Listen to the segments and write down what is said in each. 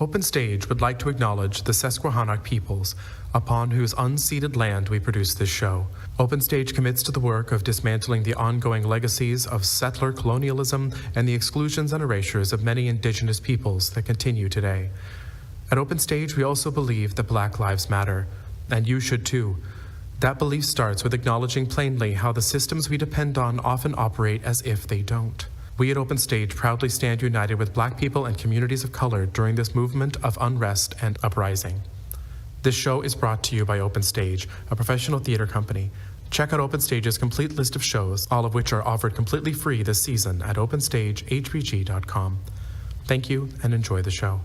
Open Stage would like to acknowledge the Susquehannock peoples, upon whose unceded land we produce this show. Open Stage commits to the work of dismantling the ongoing legacies of settler colonialism and the exclusions and erasures of many indigenous peoples that continue today. At Open Stage, we also believe that Black Lives Matter, and you should too. That belief starts with acknowledging plainly how the systems we depend on often operate as if they don't. We at Open Stage proudly stand united with Black people and communities of color during this movement of unrest and uprising. This show is brought to you by Open Stage, a professional theater company. Check out Open Stage's complete list of shows, all of which are offered completely free this season at openstagehbg.com. Thank you and enjoy the show.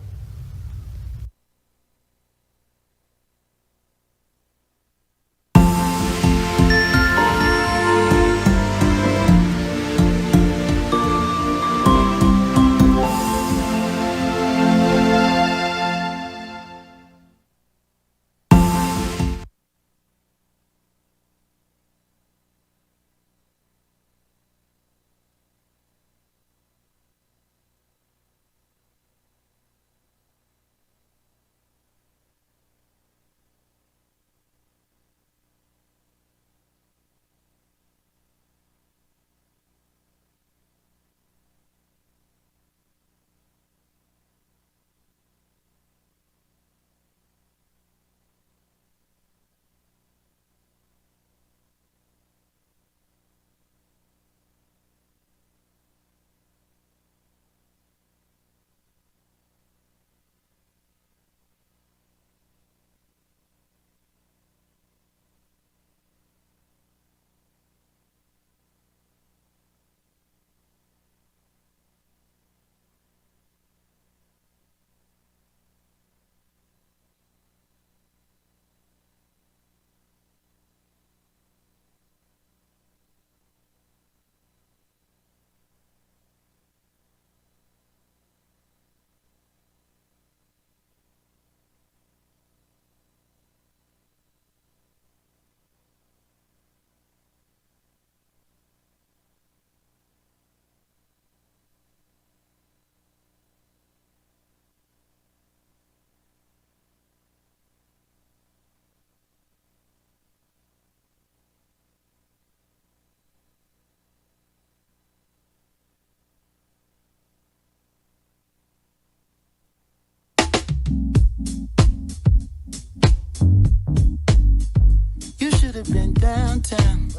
Have been downtown.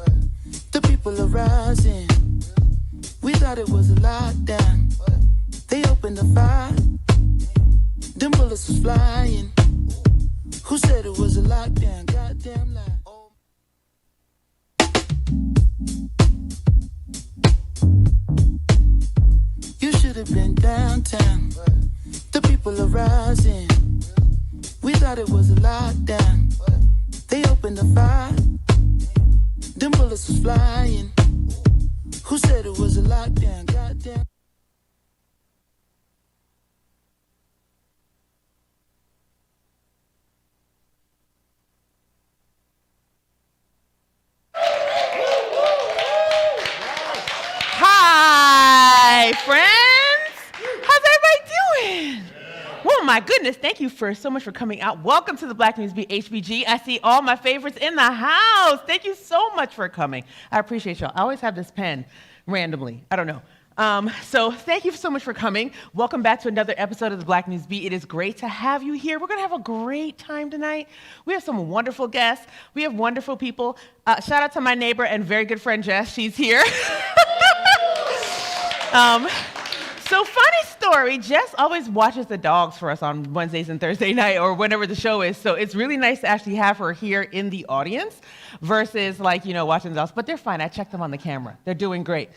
The people are rising. We thought it was a lockdown. They opened the fire. Them bullets was flying. Who said it was a lockdown? Goddamn lie. You should have been downtown. The people are rising. We thought it was a lockdown. They opened the fire. Them bullets was flying. Who said it was a lockdown? Goddamn. Hi, friends. How's everybody doing? Oh my goodness, thank you so much for coming out. Welcome to the Black NewsBeat HBG. I see all my favorites in the house. Thank you so much for coming. I appreciate y'all. I always have this pen randomly. I don't know. So thank you so much for coming. Welcome back to another episode of the Black NewsBeat. It is great to have you here. We're going to have a great time tonight. We have some wonderful guests. We have wonderful people. Shout out to my neighbor and very good friend Jess. She's here. So funny story, Jess always watches the dogs for us on Wednesdays and Thursday night or whenever the show is. So it's really nice to actually have her here in the audience versus watching the dogs. But they're fine. I checked them on the camera. They're doing great.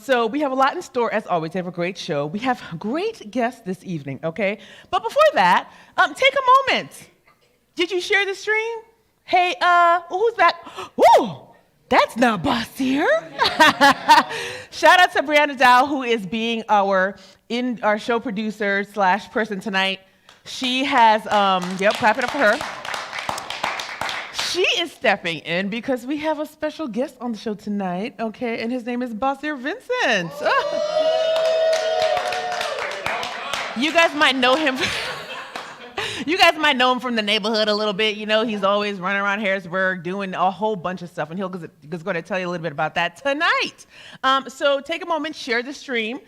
So we have a lot in store as always. We have a great show. We have great guests this evening, okay? But before that, take a moment. Did you share the stream? Hey, who's back? Woo! That's not BASIR. Shout out to Brianna Dow, who is being our show producer / person tonight. She has, clap it up for her. She is stepping in because we have a special guest on the show tonight, okay? And his name is BASIR VINCENT. You guys might know him. You guys might know him from the neighborhood a little bit. You know, he's always running around Harrisburg doing a whole bunch of stuff, and he's going to tell you a little bit about that tonight. So take a moment, share the stream.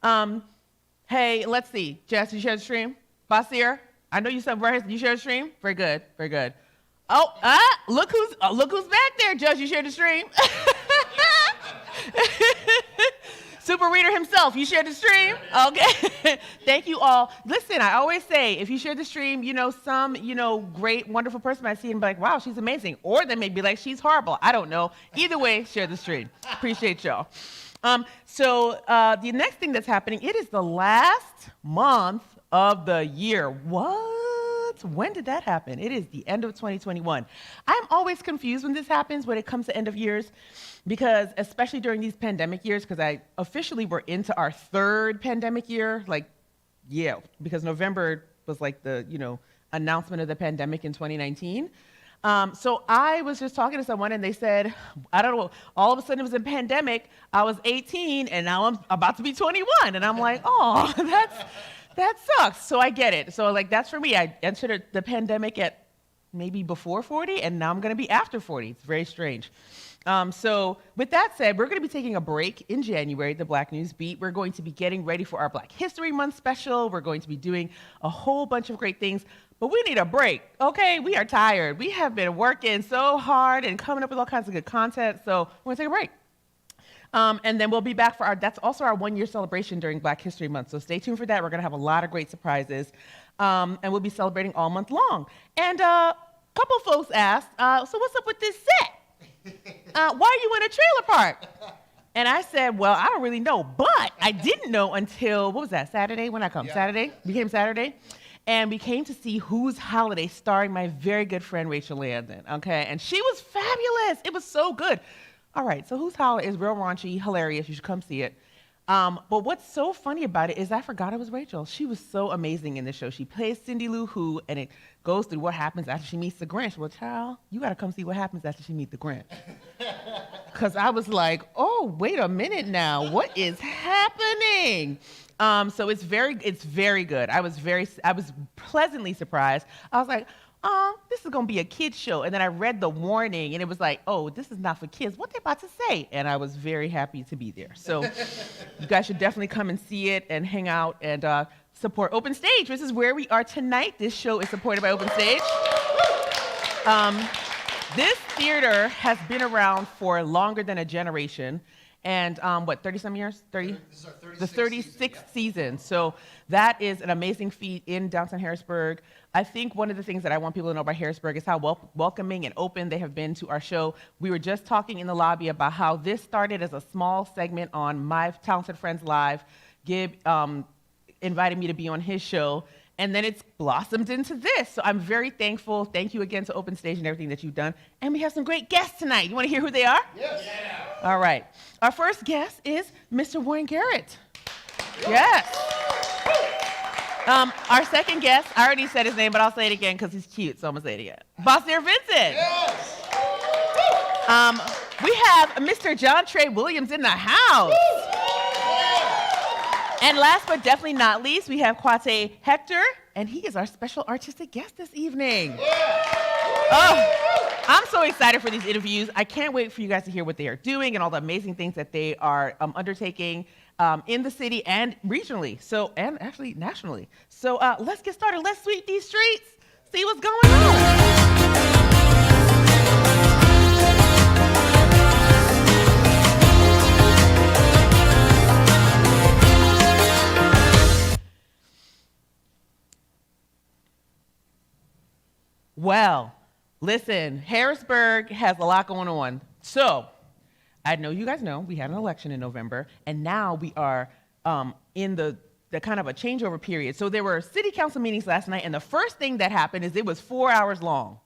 Hey, let's see. Jess, you share the stream? BASIR, I know you said you share the stream? Very good, very good. Oh, look who's back there, Judge. You shared the stream. Super Reader himself, you shared the stream? Okay. Thank you all. Listen, I always say, if you share the stream, you know, some, you know, great, wonderful person might see and be like, wow, she's amazing. Or they may be like, she's horrible. I don't know. Either way, share the stream. Appreciate y'all. So the next thing that's happening, it is the last month of the year. What? When did that happen? It is the end of 2021. I'm always confused when this happens, when it comes to end of years, because especially during these pandemic years, because we're into our third pandemic year, because November was like the, you know, announcement of the pandemic in 2019. So I was just talking to someone and they said, I don't know, all of a sudden it was a pandemic. I was 18 and now I'm about to be 21. And I'm like, oh, that sucks. So I get it. So like, that's for me. I entered the pandemic at maybe before 40 and now I'm going to be after 40. It's very strange. So with that said, we're going to be taking a break in January, the Black News Beat. We're going to be getting ready for our Black History Month special. We're going to be doing a whole bunch of great things, but we need a break, okay? We are tired. We have been working so hard and coming up with all kinds of good content, so we're going to take a break. And then we'll be back for that's also our 1-year celebration during Black History Month, so stay tuned for that. We're going to have a lot of great surprises, and we'll be celebrating all month long. And a couple folks asked, so what's up with this set? Why are you in a trailer park? And I said, well, I don't really know, but I didn't know until, what was that, Saturday? When I come? Yeah. Saturday? Became Saturday. And we came to see Whose Holiday, starring my very good friend, Rachel Landon, okay? And she was fabulous. It was so good. All right, so Whose Holiday is real raunchy, hilarious. You should come see it. But what's so funny about it is I forgot it was Rachel. She was so amazing in the show. She plays Cindy Lou Who, and it goes through what happens after she meets the Grinch. Well, child, you got to come see what happens after she meets the Grinch. Because I was like, oh, wait a minute now. What is happening? So it's very good. I was pleasantly surprised. I was like, oh, this is going to be a kid's show. And then I read the warning, and it was like, oh, this is not for kids. What they about to say? And I was very happy to be there. So you guys should definitely come and see it and hang out and support Open Stage. This is where we are tonight. This show is supported by Open Stage. This theater has been around for longer than a generation. And 30-some years? 30? This is our 36th the 36th season. So that is an amazing feat in downtown Harrisburg. I think one of the things that I want people to know about Harrisburg is how welcoming and open they have been to our show. We were just talking in the lobby about how this started as a small segment on My Talented Friends Live. Gib invited me to be on his show, and then it's blossomed into this. So I'm very thankful. Thank you again to Open Stage and everything that you've done. And we have some great guests tonight. You want to hear who they are? Yes. Yeah. All right. Our first guest is Mr. Warren Garrett. Yes. Our second guest, I already said his name, but I'll say it again because he's cute, so I'm going to say it again. BASIR VINCENT. Yes. We have Mr. JOHNTRAE Williams in the house. And last but definitely not least, we have KWATEI HECTOR, and he is our special artistic guest this evening. Oh, I'm so excited for these interviews. I can't wait for you guys to hear what they are doing and all the amazing things that they are undertaking in the city and regionally, and actually nationally. So let's get started. Let's sweep these streets, see what's going on. Well, listen, Harrisburg has a lot going on. So I know you guys know we had an election in November, and now we are in the kind of a changeover period. So there were city council meetings last night, and the first thing that happened is it was 4 hours long.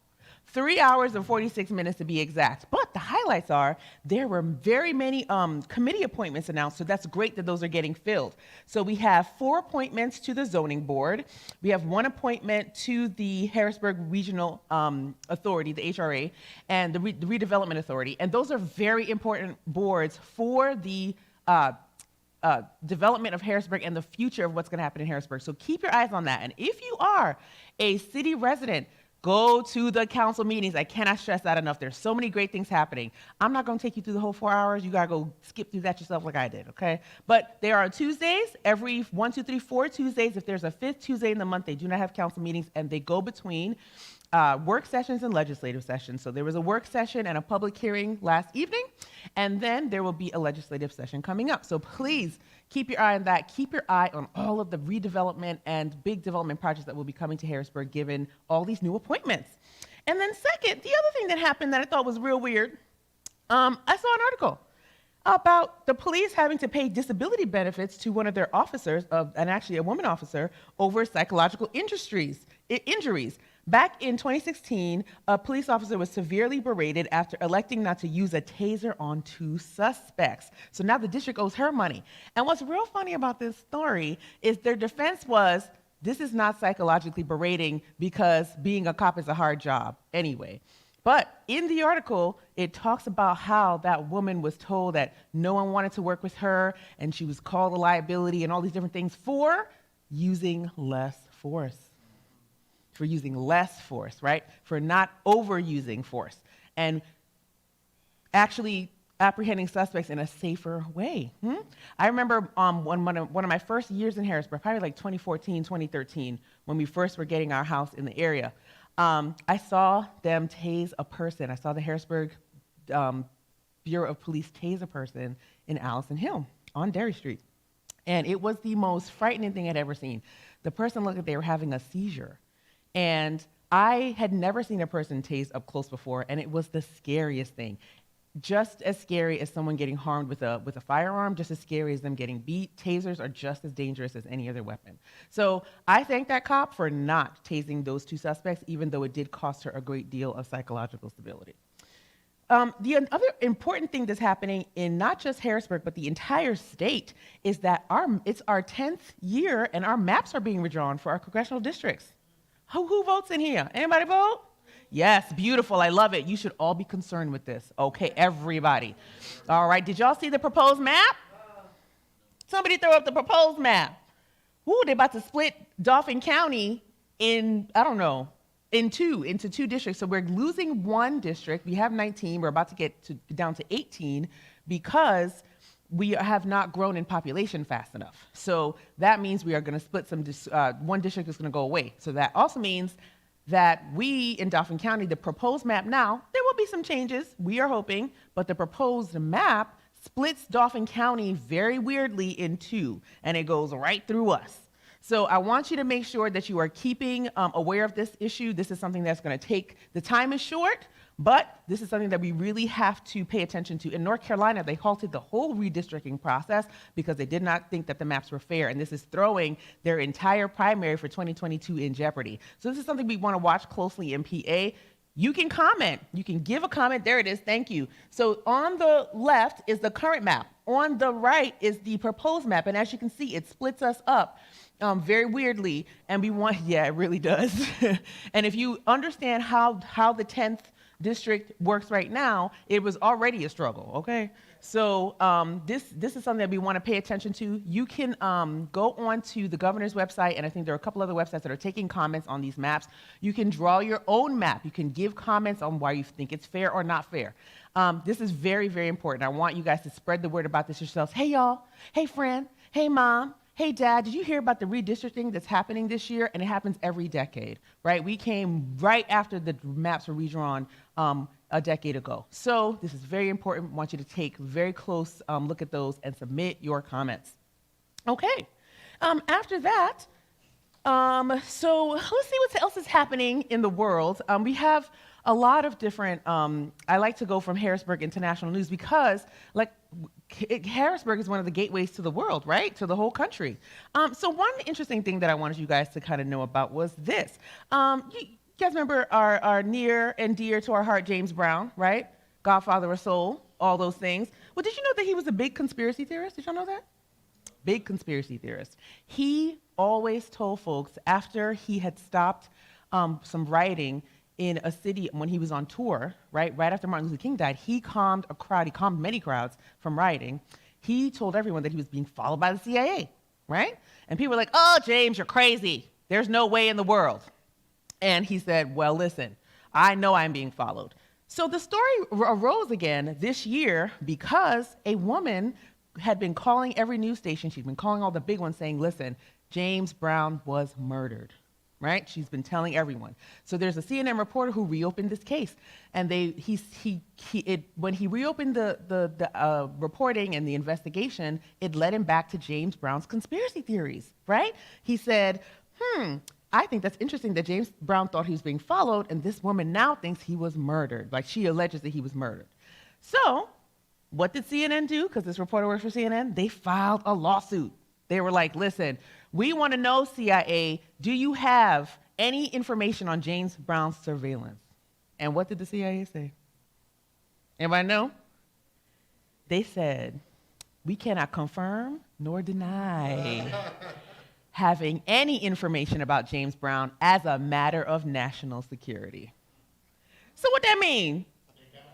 3 hours and 46 minutes to be exact. But the highlights are there were very many committee appointments announced, so that's great that those are getting filled. So we have 4 appointments to the zoning board. We have 1 appointment to the Harrisburg Regional Authority, the HRA, and the Redevelopment Authority. And those are very important boards for the development of Harrisburg and the future of what's going to happen in Harrisburg. So keep your eyes on that. And if you are a city resident, go to the council meetings. I cannot stress that enough. There's so many great things happening. I'm not going to take you through the whole 4 hours. You got to go skip through that yourself like I did, okay? But there are Tuesdays, every 1, 2, 3, 4 Tuesdays. If there's a 5th Tuesday in the month, they do not have council meetings, and they go between work sessions and legislative sessions. So there was a work session and a public hearing last evening, and then there will be a legislative session coming up. So please keep your eye on that. Keep your eye on all of the redevelopment and big development projects that will be coming to Harrisburg given all these new appointments. And then second, the other thing that happened that I thought was real weird, I saw an article about the police having to pay disability benefits to one of their officers, and actually a woman officer, over psychological injuries. Back in 2016, a police officer was severely berated after electing not to use a taser on 2 suspects. So now the district owes her money. And what's real funny about this story is their defense was, this is not psychologically berating because being a cop is a hard job anyway. But in the article, it talks about how that woman was told that no one wanted to work with her, and she was called a liability and all these different things for using less force. For using less force, right? For not overusing force and actually apprehending suspects in a safer way. I remember one of my first years in Harrisburg, probably like 2014, 2013, when we first were getting our house in the area. I saw them tase a person. I saw the Harrisburg Bureau of Police tase a person in Allison Hill on Derry Street. And it was the most frightening thing I'd ever seen. The person looked like they were having a seizure. And I had never seen a person tased up close before, and it was the scariest thing. Just as scary as someone getting harmed with a firearm, just as scary as them getting beat. Tasers are just as dangerous as any other weapon. So I thank that cop for not tasing those 2 suspects, even though it did cost her a great deal of psychological stability. The other important thing that's happening in not just Harrisburg, but the entire state, is that it's our 10th year, and our maps are being redrawn for our congressional districts. Who votes in here? Anybody vote? Yes, beautiful. I love it. You should all be concerned with this. Okay, everybody. All right, did y'all see the proposed map? Somebody throw up the proposed map. Ooh, they're about to split Dauphin County into 2 districts. So we're losing 1 district. We have 19. We're about to get down to 18 because we have not grown in population fast enough. So that means we are going to split one district is going to go away. So that also means that we in Dauphin County, the proposed map now, there will be some changes, we are hoping, but the proposed map splits Dauphin County very weirdly in 2, and it goes right through us. So I want you to make sure that you are keeping aware of this issue. This is something that's going to take, the time is short, but this is something that we really have to pay attention to. In North Carolina, they halted the whole redistricting process because they did not think that the maps were fair, and this is throwing their entire primary for 2022 in jeopardy. So this is something we want to watch closely in PA. You can comment. You can give a comment. There it is. Thank you. So on the left is the current map. On the right is the proposed map, and as you can see, it splits us up very weirdly, and yeah, it really does. And if you understand how the 10th district works right now, it was already a struggle, okay? So this is something that we want to pay attention to. You can go on to the governor's website, and I think there are a couple other websites that are taking comments on these maps. You can draw your own map. You can give comments on why you think it's fair or not fair. This is very, very important. I want you guys to spread the word about this yourselves. Hey, y'all. Hey, friend. Hey, mom. Hey, Dad, did you hear about the redistricting that's happening this year? And it happens every decade, right? We came right after the maps were redrawn a decade ago. So this is very important. I want you to take a very close look at those and submit your comments. Okay. After that, so let's see what else is happening in the world. We have a lot of different, I like to go from Harrisburg International News because Harrisburg is one of the gateways to the world, right? To the whole country. So one interesting thing that I wanted you guys to kind of know about was this. You guys remember our near and dear to our heart, James Brown, right? Godfather of soul, all those things. Well, did you know that he was a big conspiracy theorist? Did y'all know that? Big conspiracy theorist. He always told folks after he had stopped some rioting in a city when he was on tour, right after Martin Luther King died, he calmed a crowd, he calmed many crowds from rioting. he told everyone that he was being followed by the CIA, right? And people were like, oh, James, you're crazy. There's no way in the world. And he said, well, listen, I know I'm being followed. So the story arose again this year because a woman had been calling every news station. She'd been calling all the big ones saying, listen, James Brown was murdered, right? She's been telling everyone. So there's a CNN reporter who reopened this case. And when he reopened the reporting and the investigation, it led him back to James Brown's conspiracy theories, right? He said, I think that's interesting that James Brown thought he was being followed, and this woman now thinks he was murdered. Like, she alleges that he was murdered. So what did CNN do? Because this reporter works for CNN. They filed a lawsuit. They were like, listen, we want to know, CIA, do you have any information on James Brown's surveillance? And what did the CIA say? Anybody know? They said, we cannot confirm nor deny having any information about James Brown as a matter of national security. So what that mean?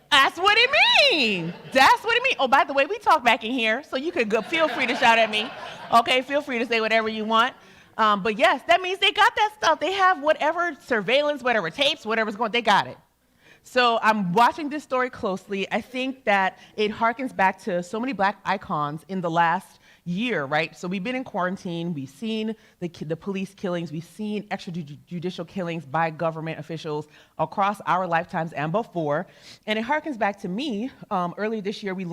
That's what it means. That's what it means. Oh, by the way, we talk back in here, so you could feel free to shout at me. Okay, feel free to say whatever you want. But yes, that means they got that stuff. They have whatever surveillance, whatever tapes, whatever's going, they got it. So I'm watching this story closely. I think that it harkens back to so many Black icons in the last year, right? So we've been in quarantine. We've seen the police killings. We've seen extrajudicial killings by government officials across our lifetimes and before. And it harkens back to me. Earlier this year, we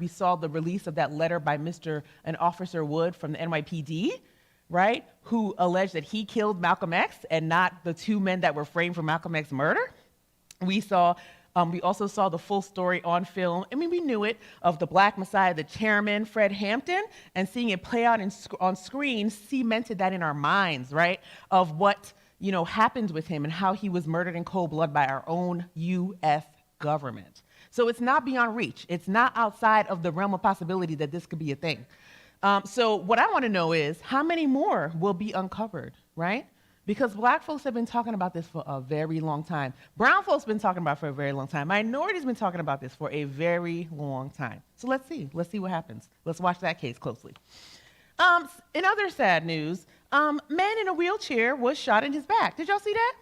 saw the release of that letter by an Officer Wood from the NYPD, right? Who alleged that he killed Malcolm X and not the two men that were framed for Malcolm X's murder. We also saw the full story on film. I mean, we knew it, of the Black Messiah, the chairman, Fred Hampton, and seeing it play out on screen cemented that in our minds, right, of what, happened with him and how he was murdered in cold blood by our own U.S. government. So it's not beyond reach. It's not outside of the realm of possibility that this could be a thing. So what I want to know is, how many more will be uncovered, right? Because Black folks have been talking about this for a very long time. Brown folks have been talking about it for a very long time. Minorities have been talking about this for a very long time. So let's see. Let's see what happens. Let's watch that case closely. In other sad news, man in a wheelchair was shot in his back. Did y'all see that?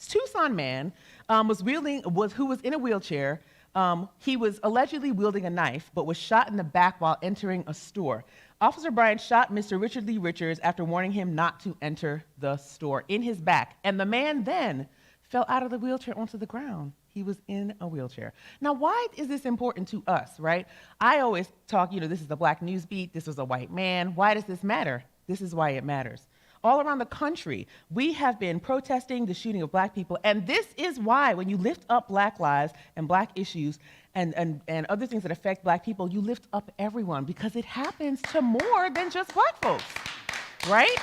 Tucson man who was in a wheelchair. He was allegedly wielding a knife, but was shot in the back while entering a store. Officer Bryan shot Mr. Richard Lee Richards after warning him not to enter the store in his back. And the man then fell out of the wheelchair onto the ground. He was in a wheelchair. Now, why is this important to us, right? I always talk, this is the Black NewsBeat, this was a white man. Why does this matter? This is why it matters. All around the country, we have been protesting the shooting of Black people, and this is why when you lift up Black lives and Black issues and other things that affect Black people, you lift up everyone, because it happens to more than just Black folks, right?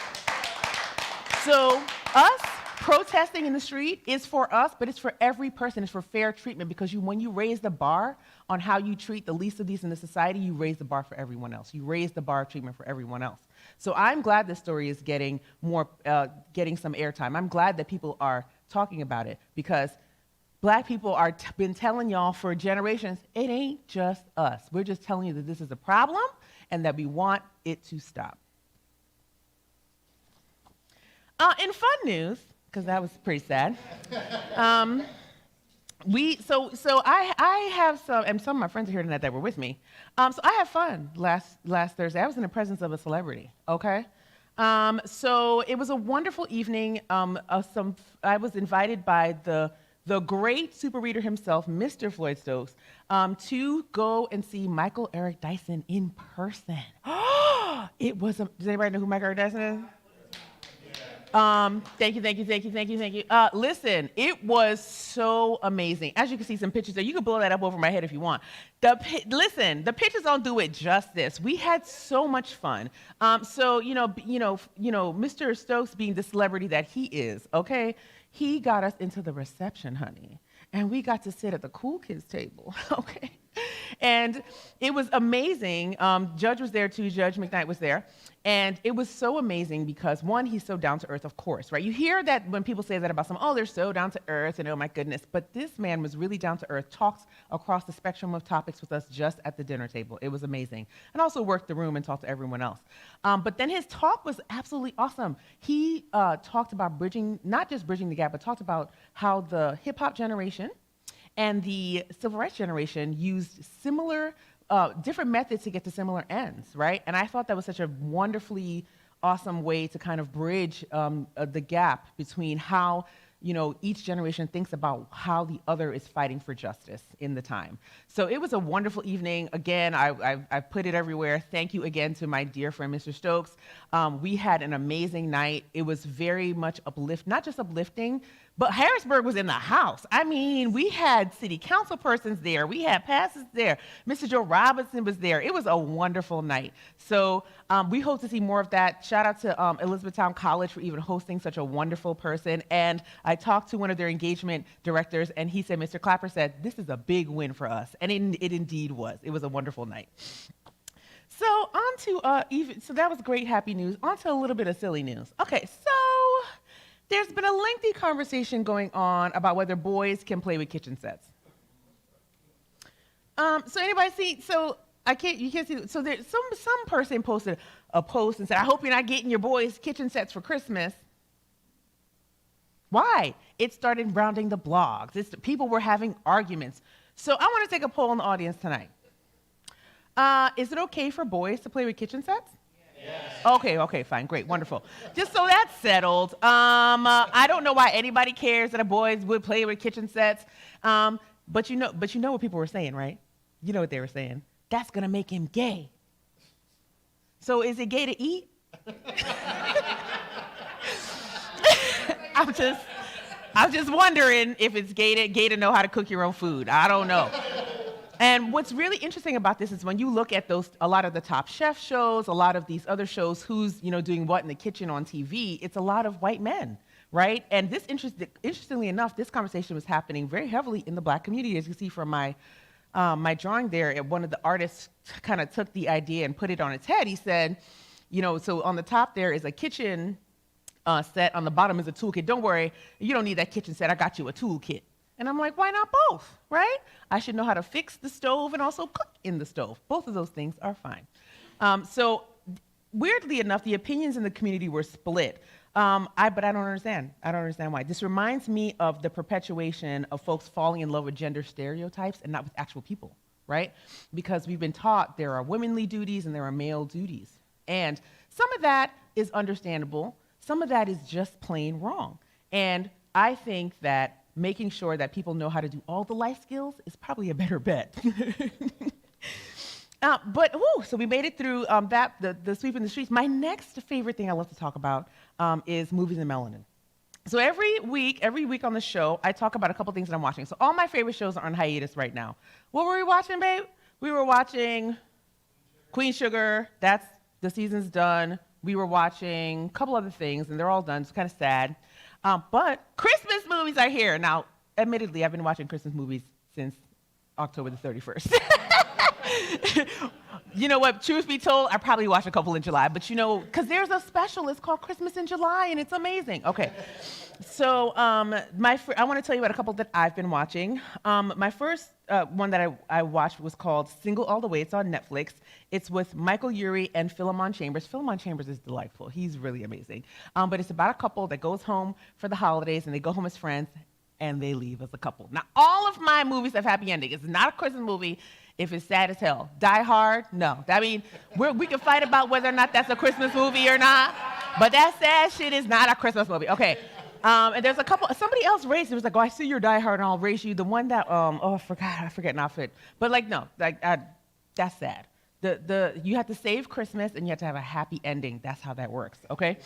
So us protesting in the street is for us, but it's for every person. It's for fair treatment, because when you raise the bar on how you treat the least of these in the society, you raise the bar for everyone else. You raise the bar of treatment for everyone else. So I'm glad this story is getting some airtime. I'm glad that people are talking about it, because Black people are been telling y'all for generations, it ain't just us. We're just telling you that this is a problem and that we want it to stop. In fun news, because that was pretty sad, I have some, and some of my friends are here tonight that were with me. So I had fun last Thursday. I was in the presence of a celebrity, okay? So it was a wonderful evening. I was invited by the great super reader himself, Mr. Floyd Stokes, to go and see Michael Eric Dyson in person. Does anybody know who Michael Eric Dyson is? Thank you. Listen, it was so amazing. As you can see some pictures there, you can blow that up over my head if you want. Listen, the pictures don't do it justice. We had so much fun. Mr. Stokes, being the celebrity that he is, okay, he got us into the reception, honey, and we got to sit at the cool kids table, okay. And it was amazing. Judge was there too. Judge McKnight was there. And it was so amazing because, one, he's so down to earth, of course, right? You hear that when people say that about someone, oh, they're so down to earth, and oh my goodness. But this man was really down to earth, talked across the spectrum of topics with us just at the dinner table. It was amazing. And also worked the room and talked to everyone else. But then his talk was absolutely awesome. He talked about bridging, not just bridging the gap, but talked about how the hip hop generation and the civil rights generation used similar different methods to get to similar ends, right? And I thought that was such a wonderfully awesome way to kind of bridge the gap between how, you know, each generation thinks about how the other is fighting for justice in the time. So it was a wonderful evening. Again, I put it everywhere. Thank you again to my dear friend, Mr. Stokes. We had an amazing night. It was very much not just uplifting, but Harrisburg was in the house. I mean, we had city council persons there. We had pastors there. Mr. Joe Robinson was there. It was a wonderful night. So we hope to see more of that. Shout out to Elizabethtown College for even hosting such a wonderful person. And I talked to one of their engagement directors, and he said, Mr. Clapper said, this is a big win for us. And it indeed was. It was a wonderful night. So on to, so that was great, happy news. On to a little bit of silly news. Okay, so there's been a lengthy conversation going on about whether boys can play with kitchen sets. So anybody see, so you can't see, so there's some person posted a post and said, I hope you're not getting your boys kitchen sets for Christmas. Why? It started rounding the blogs. People were having arguments. So I want to take a poll in the audience tonight. Is it okay for boys to play with kitchen sets? Yes. Okay, fine, great, wonderful. Just so that's settled. I don't know why anybody cares that a boys would play with kitchen sets. But you know what people were saying, right? You know what they were saying. That's gonna make him gay. So is it gay to eat? I'm just wondering if it's gay to know how to cook your own food. I don't know. And what's really interesting about this is when you look at a lot of the Top Chef shows, a lot of these other shows, who's doing what in the kitchen on TV, it's a lot of white men, right? And interestingly enough, this conversation was happening very heavily in the Black community, as you see from my drawing there. One of the artists kind of took the idea and put it on its head. He said, so on the top there is a kitchen set, on the bottom is a toolkit. Don't worry, you don't need that kitchen set. I got you a toolkit. And I'm like, why not both, right? I should know how to fix the stove and also cook in the stove. Both of those things are fine. So weirdly enough, the opinions in the community were split. But I don't understand. I don't understand why. This reminds me of the perpetuation of folks falling in love with gender stereotypes and not with actual people, right? Because we've been taught there are womanly duties and there are male duties. And some of that is understandable. Some of that is just plain wrong. And I think that making sure that people know how to do all the life skills is probably a better bet. So we made it through the sweep in the streets. My next favorite thing I love to talk about is movies and melanin. So every week on the show, I talk about a couple things that I'm watching. So all my favorite shows are on hiatus right now. What were we watching, babe? We were watching Queen Sugar. The season's done. We were watching a couple other things, and they're all done. It's kind of sad. But Christmas movies are here. Now, admittedly, I've been watching Christmas movies since October the 31st. You know what, truth be told, I probably watched a couple in July, but because there's a special, it's called Christmas in July, and it's amazing. Okay, so I want to tell you about a couple that I've been watching. My first one that I watched was called Single All the Way. It's on Netflix. It's with Michael Urie and Philemon Chambers. Philemon Chambers is delightful. He's really amazing. But it's about a couple that goes home for the holidays, and they go home as friends, and they leave as a couple. Now, all of my movies have happy endings. It's not a Christmas movie if it's sad as hell. Die Hard, no. I mean, we can fight about whether or not that's a Christmas movie or not, but that sad shit is not a Christmas movie. Okay. And there's a couple, somebody else raised it. It was like, oh, I see your Die Hard and I'll raise you. The one that, I forget an outfit. But that's sad. You have to save Christmas and you have to have a happy ending. That's how that works, okay?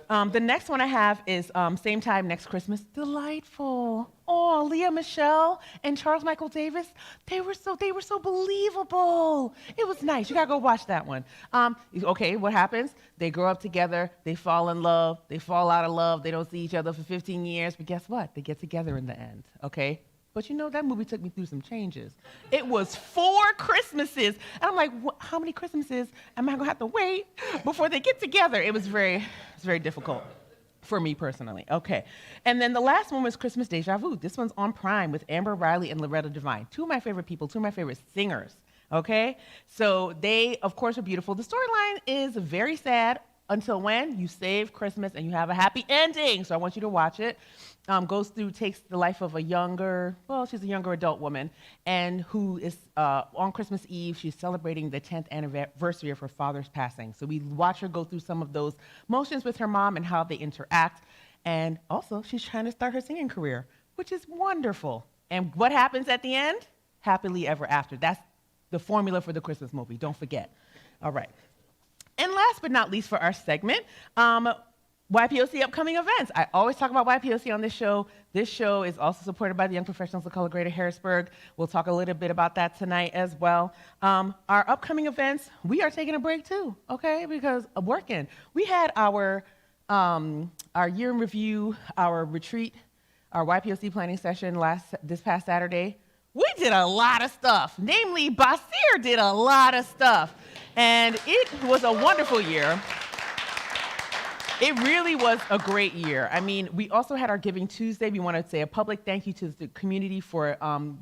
The next one I have is Same Time Next Christmas. Delightful. Oh, Leah Michele and Charles Michael Davis. They were so believable. It was nice. You gotta go watch that one. Okay, what happens? They grow up together. They fall in love. They fall out of love. They don't see each other for 15 years. But guess what? They get together in the end. Okay. But you know, that movie took me through some changes. It was 4 Christmases. And I'm like, how many Christmases am I going to have to wait before they get together? It was very difficult for me personally. Okay. And then the last one was Christmas Deja Vu. This one's on Prime with Amber Riley and Loretta Devine. 2 of my favorite people, 2 of my favorite singers. Okay? So they, of course, are beautiful. The storyline is very sad until when you save Christmas and you have a happy ending. So I want you to watch it. Takes the life of she's a younger adult woman, and who is, on Christmas Eve, she's celebrating the 10th anniversary of her father's passing. So we watch her go through some of those motions with her mom and how they interact. And also, she's trying to start her singing career, which is wonderful. And what happens at the end? Happily ever after. That's the formula for the Christmas movie. Don't forget. All right. And last but not least for our segment, YPOC upcoming events. I always talk about YPOC on this show. This show is also supported by the Young Professionals of Color Greater Harrisburg. We'll talk a little bit about that tonight as well. Our upcoming events, we are taking a break too, okay? Because of working. We had our year in review, our retreat, our YPOC planning session this past Saturday. We did a lot of stuff. Namely, BASIR did a lot of stuff. And it was a wonderful year. It really was a great year. I mean, we also had our Giving Tuesday. We want to say a public thank you to the community for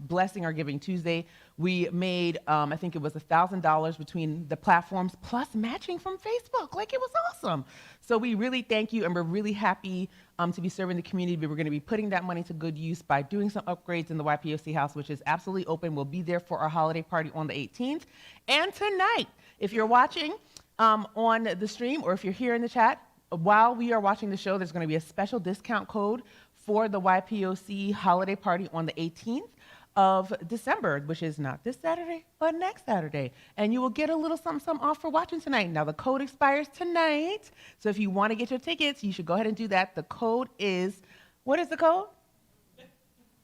blessing our Giving Tuesday. We made, I think it was $1,000 between the platforms, plus matching from Facebook. Like, it was awesome. So we really thank you, and we're really happy to be serving the community. We're going to be putting that money to good use by doing some upgrades in the YPOC house, which is absolutely open. We'll be there for our holiday party on the 18th. And tonight, if you're watching on the stream, or if you're here in the chat, while we are watching the show, there's going to be a special discount code for the YPOC holiday party on the 18th of December, which is not this Saturday, but next Saturday. And you will get a little something off for watching tonight. Now, the code expires tonight, so if you want to get your tickets, you should go ahead and do that. The code is, what is the code?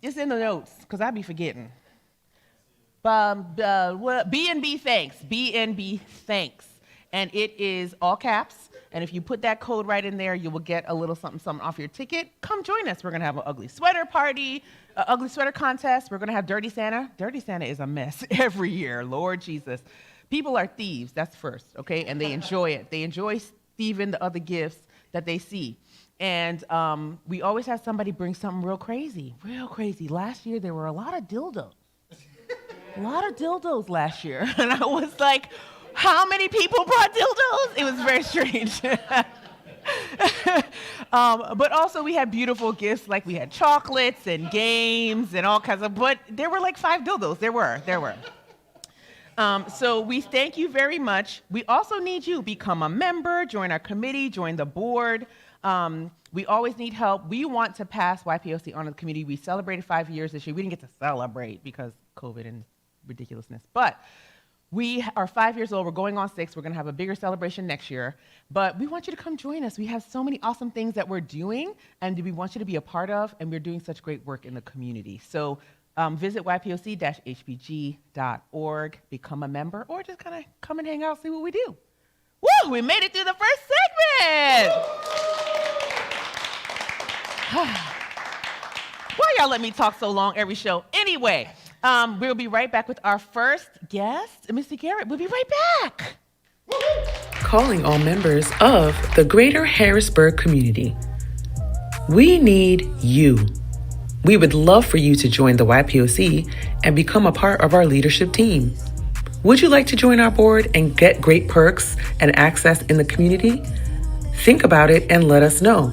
It's in the notes, because I be forgetting. BNB Thanks, BNB Thanks. And it is all caps. And if you put that code right in there, you will get a little something off your ticket. Come join us. We're going to have an ugly sweater party, an ugly sweater contest. We're going to have Dirty Santa. Dirty Santa is a mess every year. Lord Jesus. People are thieves. That's first, okay? And they enjoy it. They enjoy thieving the other gifts that they see. And we always have somebody bring something real crazy, real crazy. Last year, there were a lot of dildos. A lot of dildos last year. And I was like, how many people brought dildos? It was very strange. But also we had beautiful gifts, like we had chocolates and games and all kinds of, but there were like 5 dildos. There were. So we thank you very much. We also need you. Become a member, join our committee, join the board. We always need help. We want to pass YPOC on to the community. We celebrated 5 years this year. We didn't get to celebrate because COVID and ridiculousness, but we are 5 years old. We're going on 6. We're going to have a bigger celebration next year. But we want you to come join us. We have so many awesome things that we're doing, and we want you to be a part of, and we're doing such great work in the community. So visit ypoc-hbg.org, become a member, or just kind of come and hang out, see what we do. Woo! We made it through the first segment! Why y'all let me talk so long every show? Anyway. We'll be right back with our first guest, Mr. Garrett. We'll be right back. Calling all members of the Greater Harrisburg community. We need you. We would love for you to join the YPOC and become a part of our leadership team. Would you like to join our board and get great perks and access in the community? Think about it and let us know.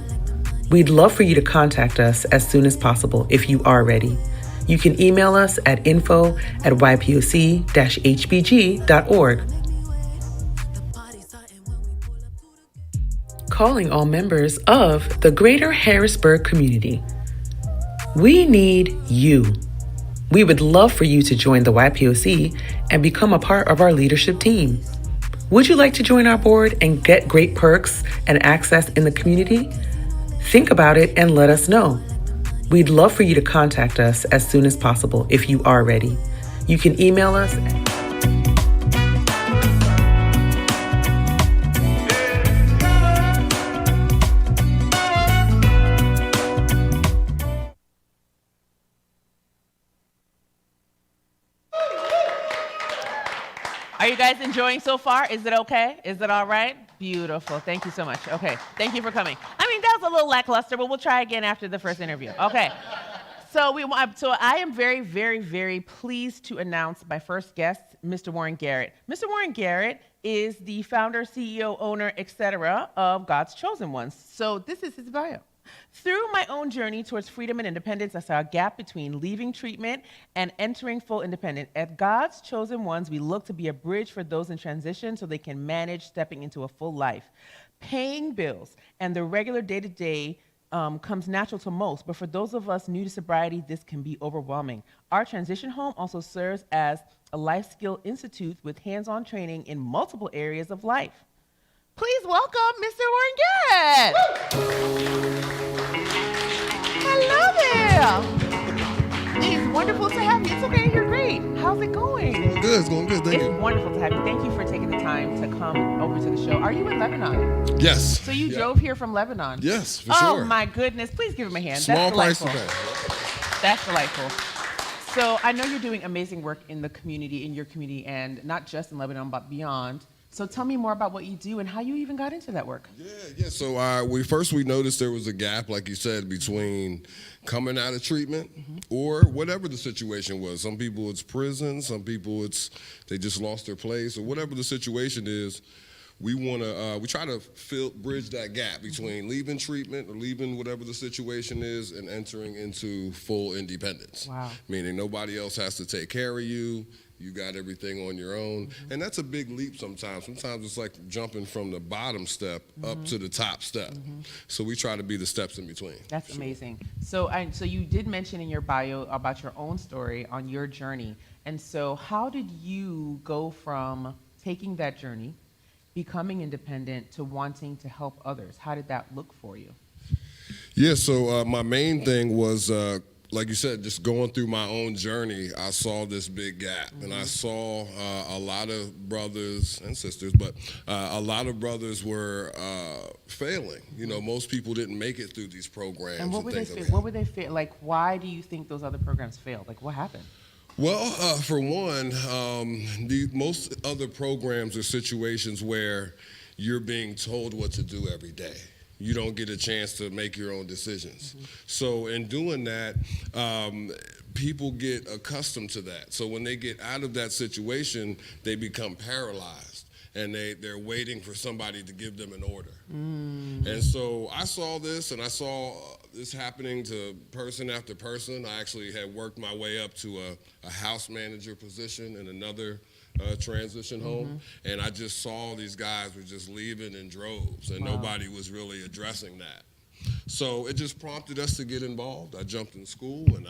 We'd love for you to contact us as soon as possible if you are ready. You can email us at info@ypoc-hbg.org. Calling all members of the Greater Harrisburg community. We need you. We would love for you to join the YPOC and become a part of our leadership team. Would you like to join our board and get great perks and access in the community? Think about it and let us know. We'd love for you to contact us as soon as possible if you are ready. You can email us Are you guys enjoying so far? Is it okay? Is it all right? Beautiful. Thank you so much. Okay. Thank you for coming. I mean, that was a little lackluster, but we'll try again after the first interview. Okay. So I am very, very, very pleased to announce my first guest, Mr. Warren Garrett. Mr. Warren Garrett is the founder, CEO, owner, etc. of God's Chosen Ones. So this is his bio. Through my own journey towards freedom and independence, I saw a gap between leaving treatment and entering full independence. At God's Chosen Ones, we look to be a bridge for those in transition so they can manage stepping into a full life. Paying bills and the regular day-to-day comes natural to most, but for those of us new to sobriety, this can be overwhelming. Our transition home also serves as a life skill institute with hands-on training in multiple areas of life. Please welcome Mr. Warren Garrett. Hello there. It's wonderful to have you. It's okay, you're great. How's it going? It's going good, thank you. It's wonderful to have you. Thank you for taking the time to come over to the show. Are you in Lebanon? Yes. So you drove here from Lebanon? Yes, for sure. Oh my goodness. Please give him a hand. Small That's price delightful. to pay. That's delightful. So I know you're doing amazing work in the community, in your community, and not just in Lebanon, but beyond. So tell me more about what you do and how you even got into that work. Yeah. So we noticed there was a gap, like you said, between coming out of treatment or whatever the situation was. Some people it's prison, some people they just lost their place, or whatever the situation is. We try to bridge that gap between leaving treatment or leaving whatever the situation is and entering into full independence. Wow. Meaning nobody else has to take care of you. You got everything on your own. And that's a big leap sometimes. Sometimes it's like jumping from the bottom step up to the top step. So we try to be the steps in between. That's amazing. So you did mention in your bio about your own story on your journey. And so how did you go from taking that journey, becoming independent, to wanting to help others? How did that look for you? Yeah, so my main thing was, like you said, just going through my own journey, I saw this big gap. And I saw a lot of brothers and sisters, but a lot of brothers were failing. You know, most people didn't make it through these programs. And what were they fail? Like, why do you think those other programs failed? Like, what happened? Well, for one, most other programs are situations where you're being told what to do every day. You don't get a chance to make your own decisions. So in doing that, people get accustomed to that. So when they get out of that situation, they become paralyzed. And they're waiting for somebody to give them an order. And so I saw this, and I saw this happening to person after person. I actually had worked my way up to a house manager position in another transition home, and I just saw these guys were just leaving in droves, and nobody was really addressing that. So it just prompted us to get involved. I jumped in school, and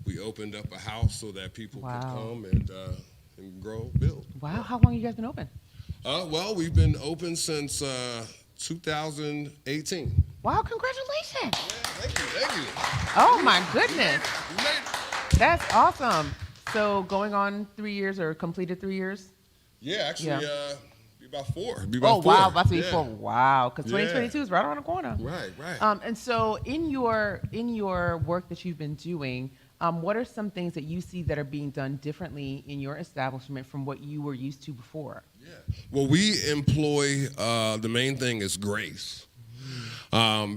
we opened up a house so that people could come and grow, build. Wow, how long have you guys been open? Well, we've been open since 2018. Wow, congratulations. Yeah, thank you. Oh my goodness. We made it. That's awesome. So going on 3 years or completed 3 years? Yeah, actually, be about four. Wow, about to be 4. Wow, because 2022 is right around the corner. Right. And so in your work that you've been doing, what are some things that you see that are being done differently in your establishment from what you were used to before? Yeah. Well, we employ, the main thing is grace.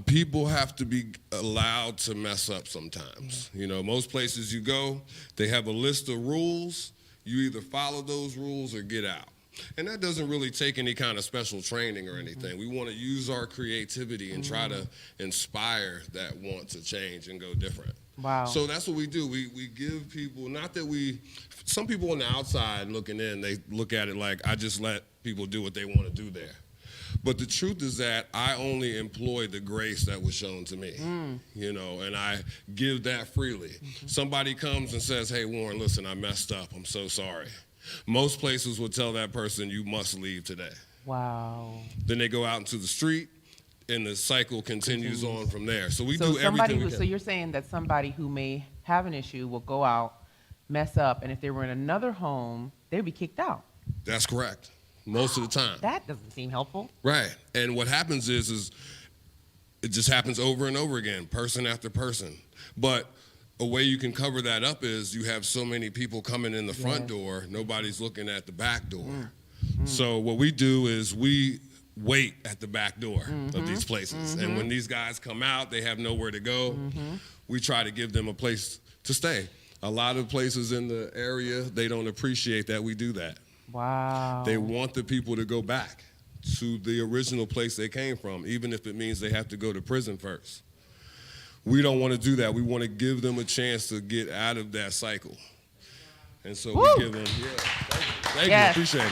People have to be allowed to mess up sometimes. You know, most places you go, they have a list of rules. You either follow those rules or get out. And that doesn't really take any kind of special training or anything. We want to use our creativity and try to inspire that want to change and go different. Wow. So that's what we do. We give people, some people on the outside looking in, they look at it like, I just let people do what they want to do there. But the truth is that I only employ the grace that was shown to me, you know, and I give that freely. Somebody comes and says, hey, Warren, listen, I messed up. I'm so sorry. Most places will tell that person, you must leave today. Wow. Then they go out into the street, and the cycle continues on from there. So we do everything we can. So you're saying that somebody who may have an issue will go out, mess up, and if they were in another home, they'd be kicked out. That's correct. Most of the time. That doesn't seem helpful. Right. And what happens is it just happens over and over again, person after person. But a way you can cover that up is you have so many people coming in the front door, nobody's looking at the back door. So what we do is we wait at the back door of these places. And when these guys come out, they have nowhere to go. We try to give them a place to stay. A lot of places in the area, they don't appreciate that we do that. Wow. They want the people to go back to the original place they came from, even if it means they have to go to prison first. We don't want to do that. We want to give them a chance to get out of that cycle. And so we give them, thank you, appreciate it.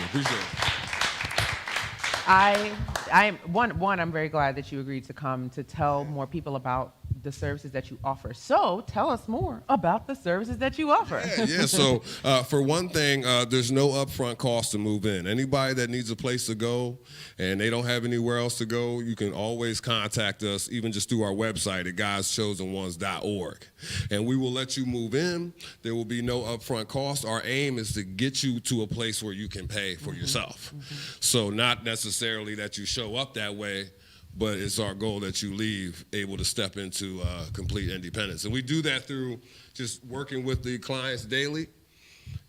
I'm very glad that you agreed to come to tell more people about the services that you offer. So tell us more about the services that you offer. So for one thing, there's no upfront cost to move in. Anybody that needs a place to go and they don't have anywhere else to go, you can always contact us, even just through our website at godschosen1s.org. And we will let you move in. There will be no upfront cost. Our aim is to get you to a place where you can pay for yourself. So not necessarily that you show up that way, but it's our goal that you leave able to step into complete independence. And we do that through just working with the clients daily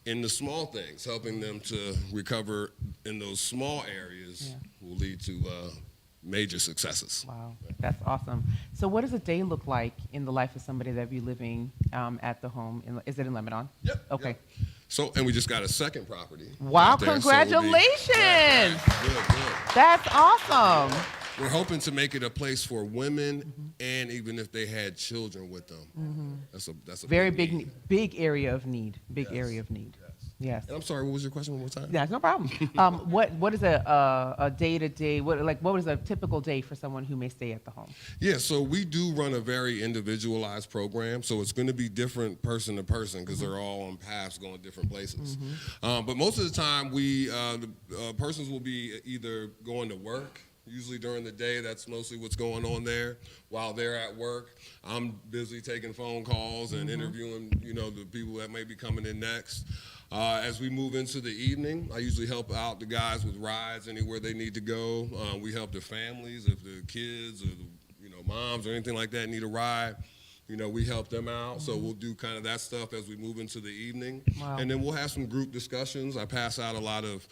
in the small things, helping them to recover in those small areas will lead to major successes. Wow, that's awesome. So what does a day look like in the life of somebody that be living at the home? Is it in Lebanon? Yep. Okay. Yep. So, and we just got a second property. Wow, out there, congratulations. So good. That's awesome. We're hoping to make it a place for women, and even if they had children with them. That's a Very big big area of need. Area of need. Yes. And I'm sorry, what was your question one more time? That's no problem. What is a day-to-day, what is a typical day for someone who may stay at the home? Yeah, so we do run a very individualized program, so it's going to be different person to person because they're all on paths going different places. But most of the time, the persons will be either going to work. Usually during the day, that's mostly what's going on there. While they're at work, I'm busy taking phone calls and interviewing, the people that may be coming in next. As we move into the evening, I usually help out the guys with rides anywhere they need to go. We help the families if the kids or the moms or anything like that need a ride. We help them out, so we'll do kind of that stuff as we move into the evening. Wow. And then we'll have some group discussions. I pass out a lot of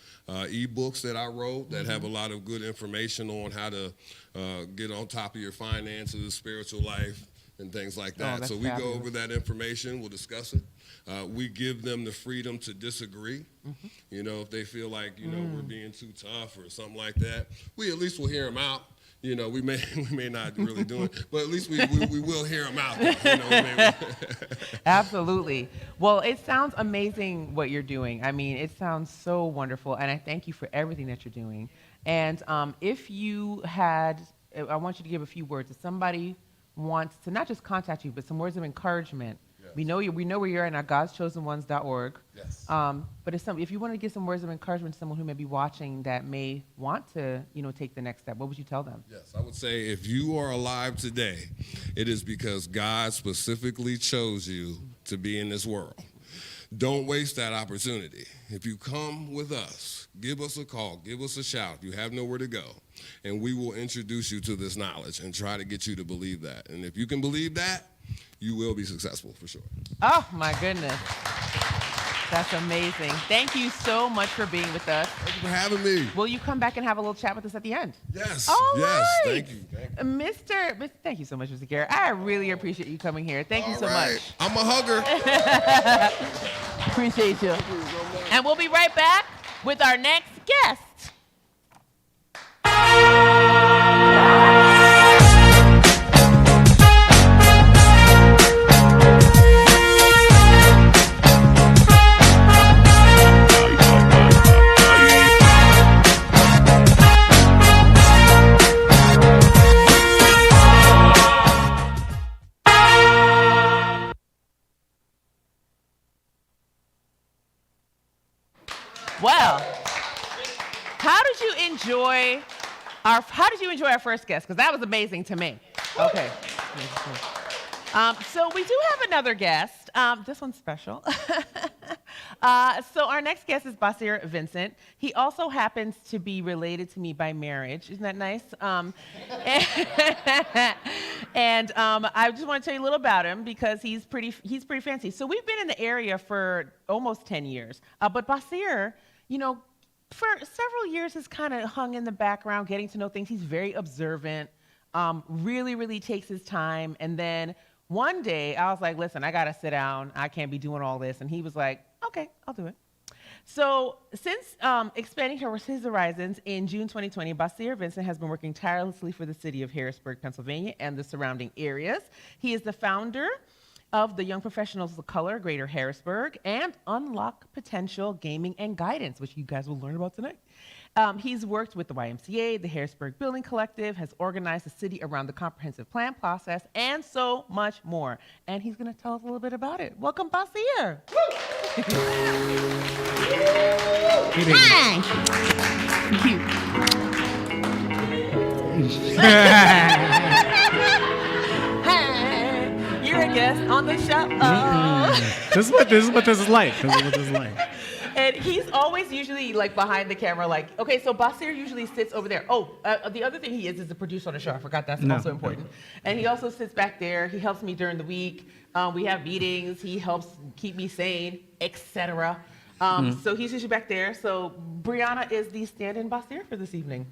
e-books that I wrote that have a lot of good information on how to get on top of your finances, spiritual life, and things like that. So we go over that information, we'll discuss it. We give them the freedom to disagree. If they feel like, we're being too tough or something like that, we at least will hear them out. We may not really do it, but at least we will hear them out. Absolutely. Well, it sounds amazing what you're doing. I mean, it sounds so wonderful, and I thank you for everything that you're doing. And if you had, I want you to give a few words. If somebody wants to not just contact you, but some words of encouragement. Yes. We know where you're at now, godschosen1s.org. Yes. But if you want to give some words of encouragement to someone who may be watching that may want to, take the next step, what would you tell them? Yes, I would say if you are alive today, it is because God specifically chose you to be in this world. Don't waste that opportunity. If you come with us, give us a call, give us a shout. You have nowhere to go, and we will introduce you to this knowledge and try to get you to believe that. And if you can believe that, you will be successful for sure. Oh, my goodness. That's amazing. Thank you so much for being with us. Thank you for having me. Will you come back and have a little chat with us at the end? Yes. All yes. Right. Thank you. Thank you so much, Mr. Garrett. I really appreciate you coming here. Thank you so much. I'm a hugger. Appreciate you. And we'll be right back with our next guest. Well, how did you enjoy our first guest? Because that was amazing to me. Okay. So we do have another guest. This one's special. So our next guest is BASIR Vincent. He also happens to be related to me by marriage. Isn't that nice? And I just want to tell you a little about him because he's pretty fancy. So we've been in the area for almost 10 years. But BASIR, for several years has kind of hung in the background, getting to know things. He's very observant, really, really takes his time. And then one day I was like, listen, I got to sit down. I can't be doing all this. And he was like, okay, I'll do it. So since expanding his horizons in June 2020, BASIR Vincent has been working tirelessly for the city of Harrisburg, Pennsylvania, and the surrounding areas. He is the founder of the Young Professionals of Color, Greater Harrisburg, and Unlock Potential Gaming and Guidance, which you guys will learn about tonight. He's worked with the YMCA, the Harrisburg Building Collective, has organized the city around the comprehensive plan process, and so much more. And he's going to tell us a little bit about it. Welcome, BASIR. You're a guest on the show. This is what this is like. And he's always usually like behind the camera, like, okay, so BASIR usually sits over there. Oh, the other thing he is the producer on the show. I forgot that's also important. And he also sits back there. He helps me during the week. We have meetings. He helps keep me sane, etc. So he's usually back there. So Brianna is the stand-in BASIR for this evening.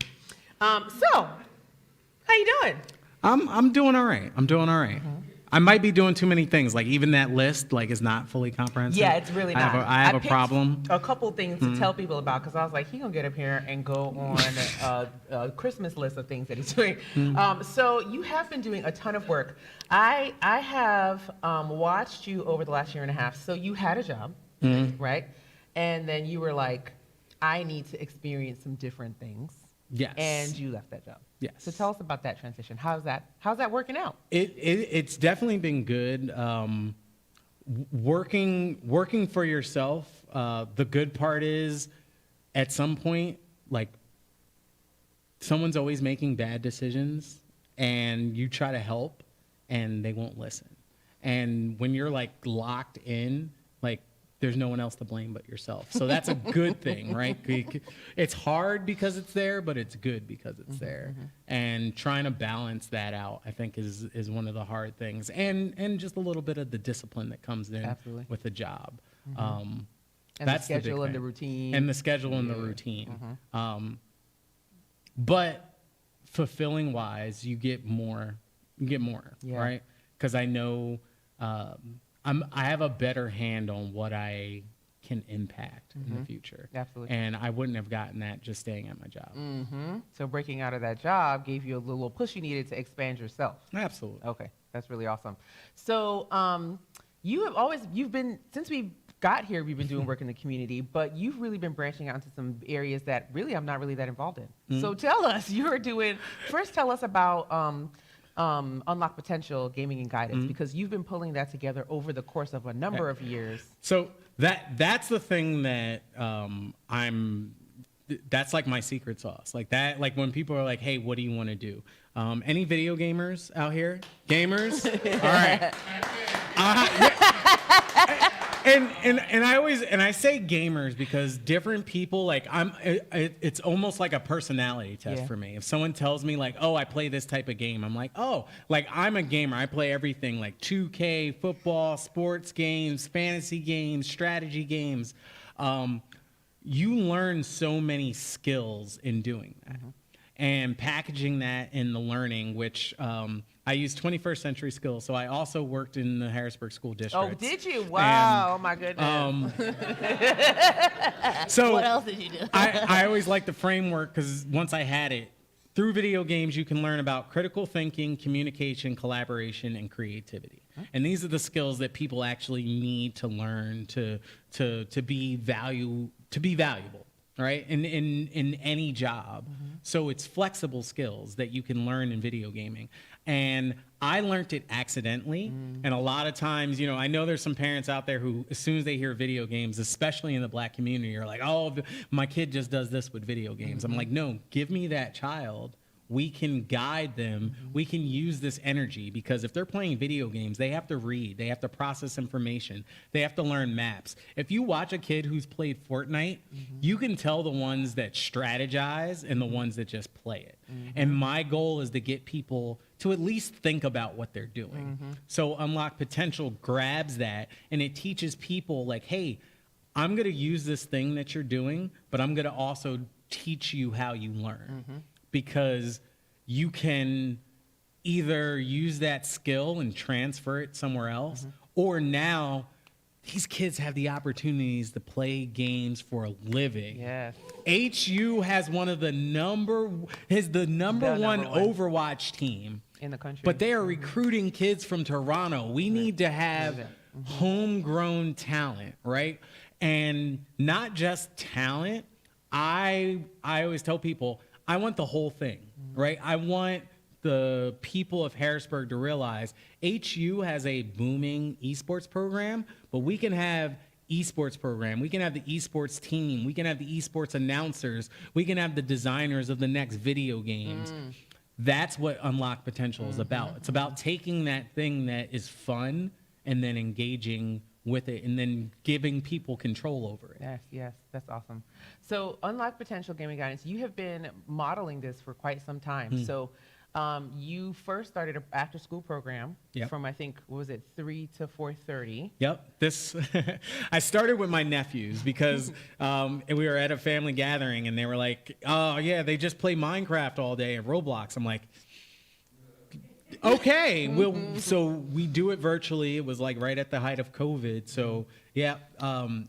So, how you doing? I'm doing all right. I might be doing too many things. Like even that list, like, is not fully comprehensive. Yeah, it's really not. I have a problem. A couple things to tell people about because I was like, he gonna get up here and go on a Christmas list of things that he's doing. So you have been doing a ton of work. I have watched you over the last year and a half. So you had a job, right? And then you were like, I need to experience some different things. Yes. And you left that job. Yes. So tell us about that transition. How's that working out? It's definitely been good. Working for yourself. The good part is, at some point, like, someone's always making bad decisions, and you try to help, and they won't listen. And when you're like locked in, like, there's no one else to blame but yourself. So that's a good thing, right? It's hard because it's there, but it's good because it's there. And trying to balance that out, I think, is one of the hard things. And just a little bit of the discipline that comes in with the job. And that's the schedule the and the routine. And the schedule and the routine. But fulfilling wise, you get more, right? Because I know I have a better hand on what I can impact in the future. Absolutely. And I wouldn't have gotten that just staying at my job. So breaking out of that job gave you a little push you needed to expand yourself. Absolutely. Okay, that's really awesome. So you've been, since we got here, we've been doing work in the community, but you've really been branching out into some areas that really I'm not really that involved in. So tell us, first tell us about Unlock Potential Gaming and Guidance, because you've been pulling that together over the course of a number of years. So that's the thing that that's like my secret sauce. Like that, like when people are like, hey, what do you want to do? Any video gamers out here? Gamers? All right. And I say gamers because different people, like, it's almost like a personality test for me. If someone tells me like, oh, I play this type of game, I'm like, oh, like, I'm a gamer. I play everything, like 2K, football, sports games, fantasy games, strategy games. You learn so many skills in doing that. And packaging that in the learning, which I use 21st century skills. So I also worked in the Harrisburg School District. Oh, did you? Wow. Oh, my goodness. So what else did you do? I always liked the framework because once I had it, through video games, you can learn about critical thinking, communication, collaboration, and creativity. And these are the skills that people actually need to learn to be valuable. Right? In any job. So it's flexible skills that you can learn in video gaming. And I learned it accidentally. And a lot of times, I know there's some parents out there who, as soon as they hear video games, especially in the Black community, are like, oh, my kid just does this with video games. I'm like, no, give me that child. We can guide them. We can use this energy, because if they're playing video games, they have to read. They have to process information. They have to learn maps. If you watch a kid who's played Fortnite, you can tell the ones that strategize and the ones that just play it. And my goal is to get people to at least think about what they're doing. So Unlock Potential grabs that, and it teaches people like, hey, I'm going to use this thing that you're doing, but I'm going to also teach you how you learn, because you can either use that skill and transfer it somewhere else, or now these kids have the opportunities to play games for a living. Yes. HU has one of the number one Overwatch team In the country. but they are recruiting kids from Toronto. We need to have homegrown talent, right? And not just talent. I always tell people, I want the whole thing, right? I want the people of Harrisburg to realize HU has a booming esports program, but we can have esports program. We can have the esports team. We can have the esports announcers. We can have the designers of the next video games. That's what Unlock Potential is about. It's about taking that thing that is fun and then engaging with it and then giving people control over it. Yes, yes, that's awesome. So Unlock Potential Gaming Guidance, you have been modeling this for quite some time. So you first started an after school program from, I think, what was it, 3 to 4:30? Yep. This I started with my nephews because we were at a family gathering and they were like, oh, yeah, they just play Minecraft all day and Roblox. I'm like, okay, so we do it virtually. It was like right at the height of COVID. So, yeah,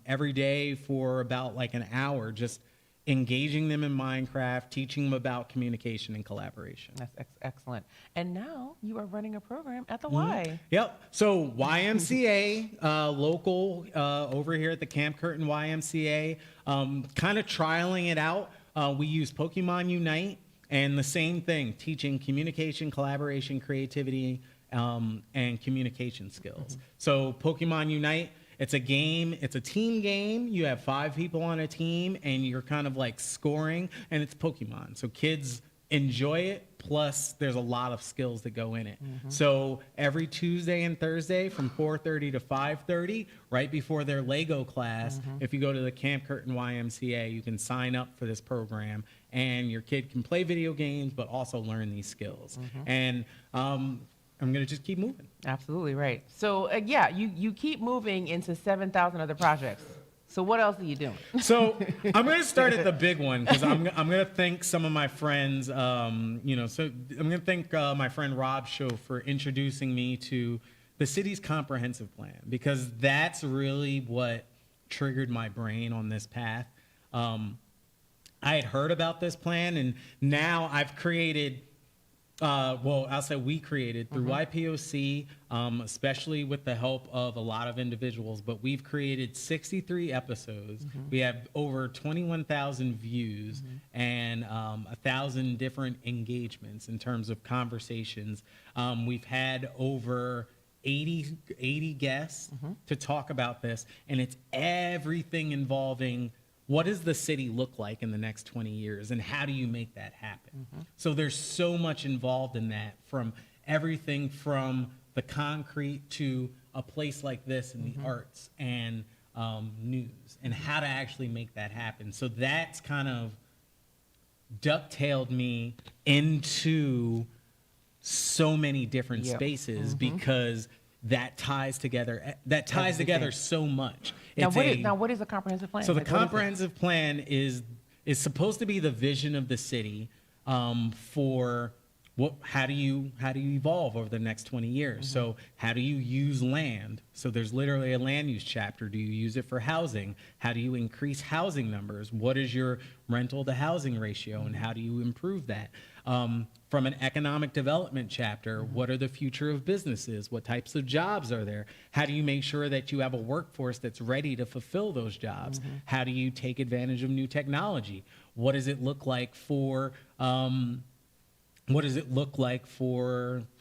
every day for about like an hour, just engaging them in Minecraft, teaching them about communication and collaboration. That's excellent. And now you are running a program at the Y. Yep. So YMCA, local over here at the Camp Curtin YMCA, kind of trialing it out. We use Pokemon Unite and the same thing, teaching communication, collaboration, creativity, and communication skills. So Pokemon Unite, it's a game, it's a team game. You have 5 people on a team and you're kind of like scoring, and it's Pokemon. So kids enjoy it, plus there's a lot of skills that go in it. So every Tuesday and Thursday from 4:30 to 5:30, right before their Lego class, if you go to the Camp Curtin YMCA, you can sign up for this program and your kid can play video games but also learn these skills. And I'm going to just keep moving. Absolutely right. So yeah, you keep moving into 7,000 other projects. So what else are you doing? So I'm going to start at the big one because I'm going to thank some of my friends. So I'm going to thank my friend Rob Show for introducing me to the city's comprehensive plan, because that's really what triggered my brain on this path. I had heard about this plan, and now I've created. I'll say we created through YPOC, especially with the help of a lot of individuals, but we've created 63 episodes. We have over 21,000 views and 1,000 different engagements in terms of conversations. We've had over 80 guests to talk about this, and it's everything involving what does the city look like in the next 20 years, and how do you make that happen? So there's so much involved in that, from everything from the concrete to a place like this in the arts and news, and how to actually make that happen. So that's kind of ducktailed me into so many different spaces because that ties together so much. Now what is a comprehensive plan? So the comprehensive plan is supposed to be the vision of the city for how do you evolve over the next 20 years? So how do you use land? So there's literally a land use chapter. Do you use it for housing? How do you increase housing numbers? What is your rental to housing ratio, and how do you improve that? From an economic development chapter, what are the future of businesses? What types of jobs are there? How do you make sure that you have a workforce that's ready to fulfill those jobs? How do you take advantage of new technology? What does it look like for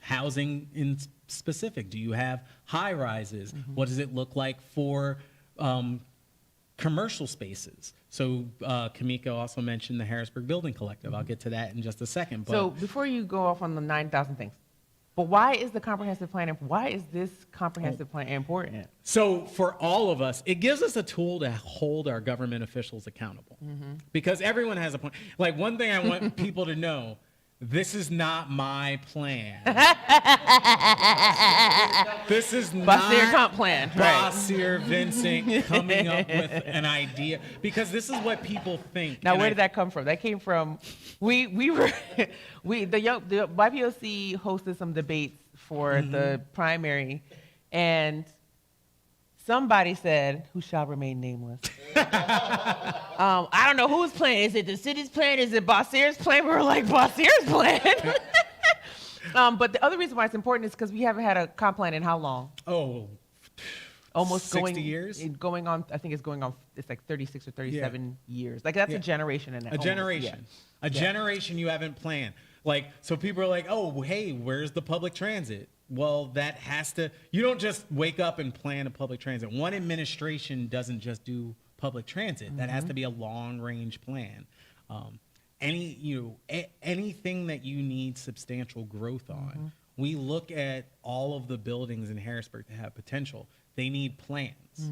housing in specific? Do you have high rises? What does it look like for commercial spaces? So Kimeka also mentioned the Harrisburg Building Collective. I'll get to that in just a second. But so before you go off on the 9,000 things, but why is the comprehensive plan, why is this comprehensive plan important? So for all of us, it gives us a tool to hold our government officials accountable. Because everyone has a point. Like, one thing I want people to know, this is not my plan. This is BASIR not comp plan, right? BASIR Vincent coming up with an idea, because this is what people think. Now, And where did that come from? That came from, the YPOC hosted some debates for the primary, and somebody said, who shall remain nameless. I don't know whose plan. Is it the city's plan? Is it BASIR's plan? We were like, BASIR's plan? But the other reason why it's important is because we haven't had a comp plan in how long? Oh, Almost 60 years? Going on, I think it's going on, it's like 36 or 37 years. Like, that's a generation and a generation. A generation you haven't planned. Like, so people are like, oh, hey, where's the public transit? Well, that has to, you don't just wake up and plan a public transit. One administration doesn't just do public transit. That has to be a long range plan. Anything that you need substantial growth on, we look at all of the buildings in Harrisburg to have potential. They need plans.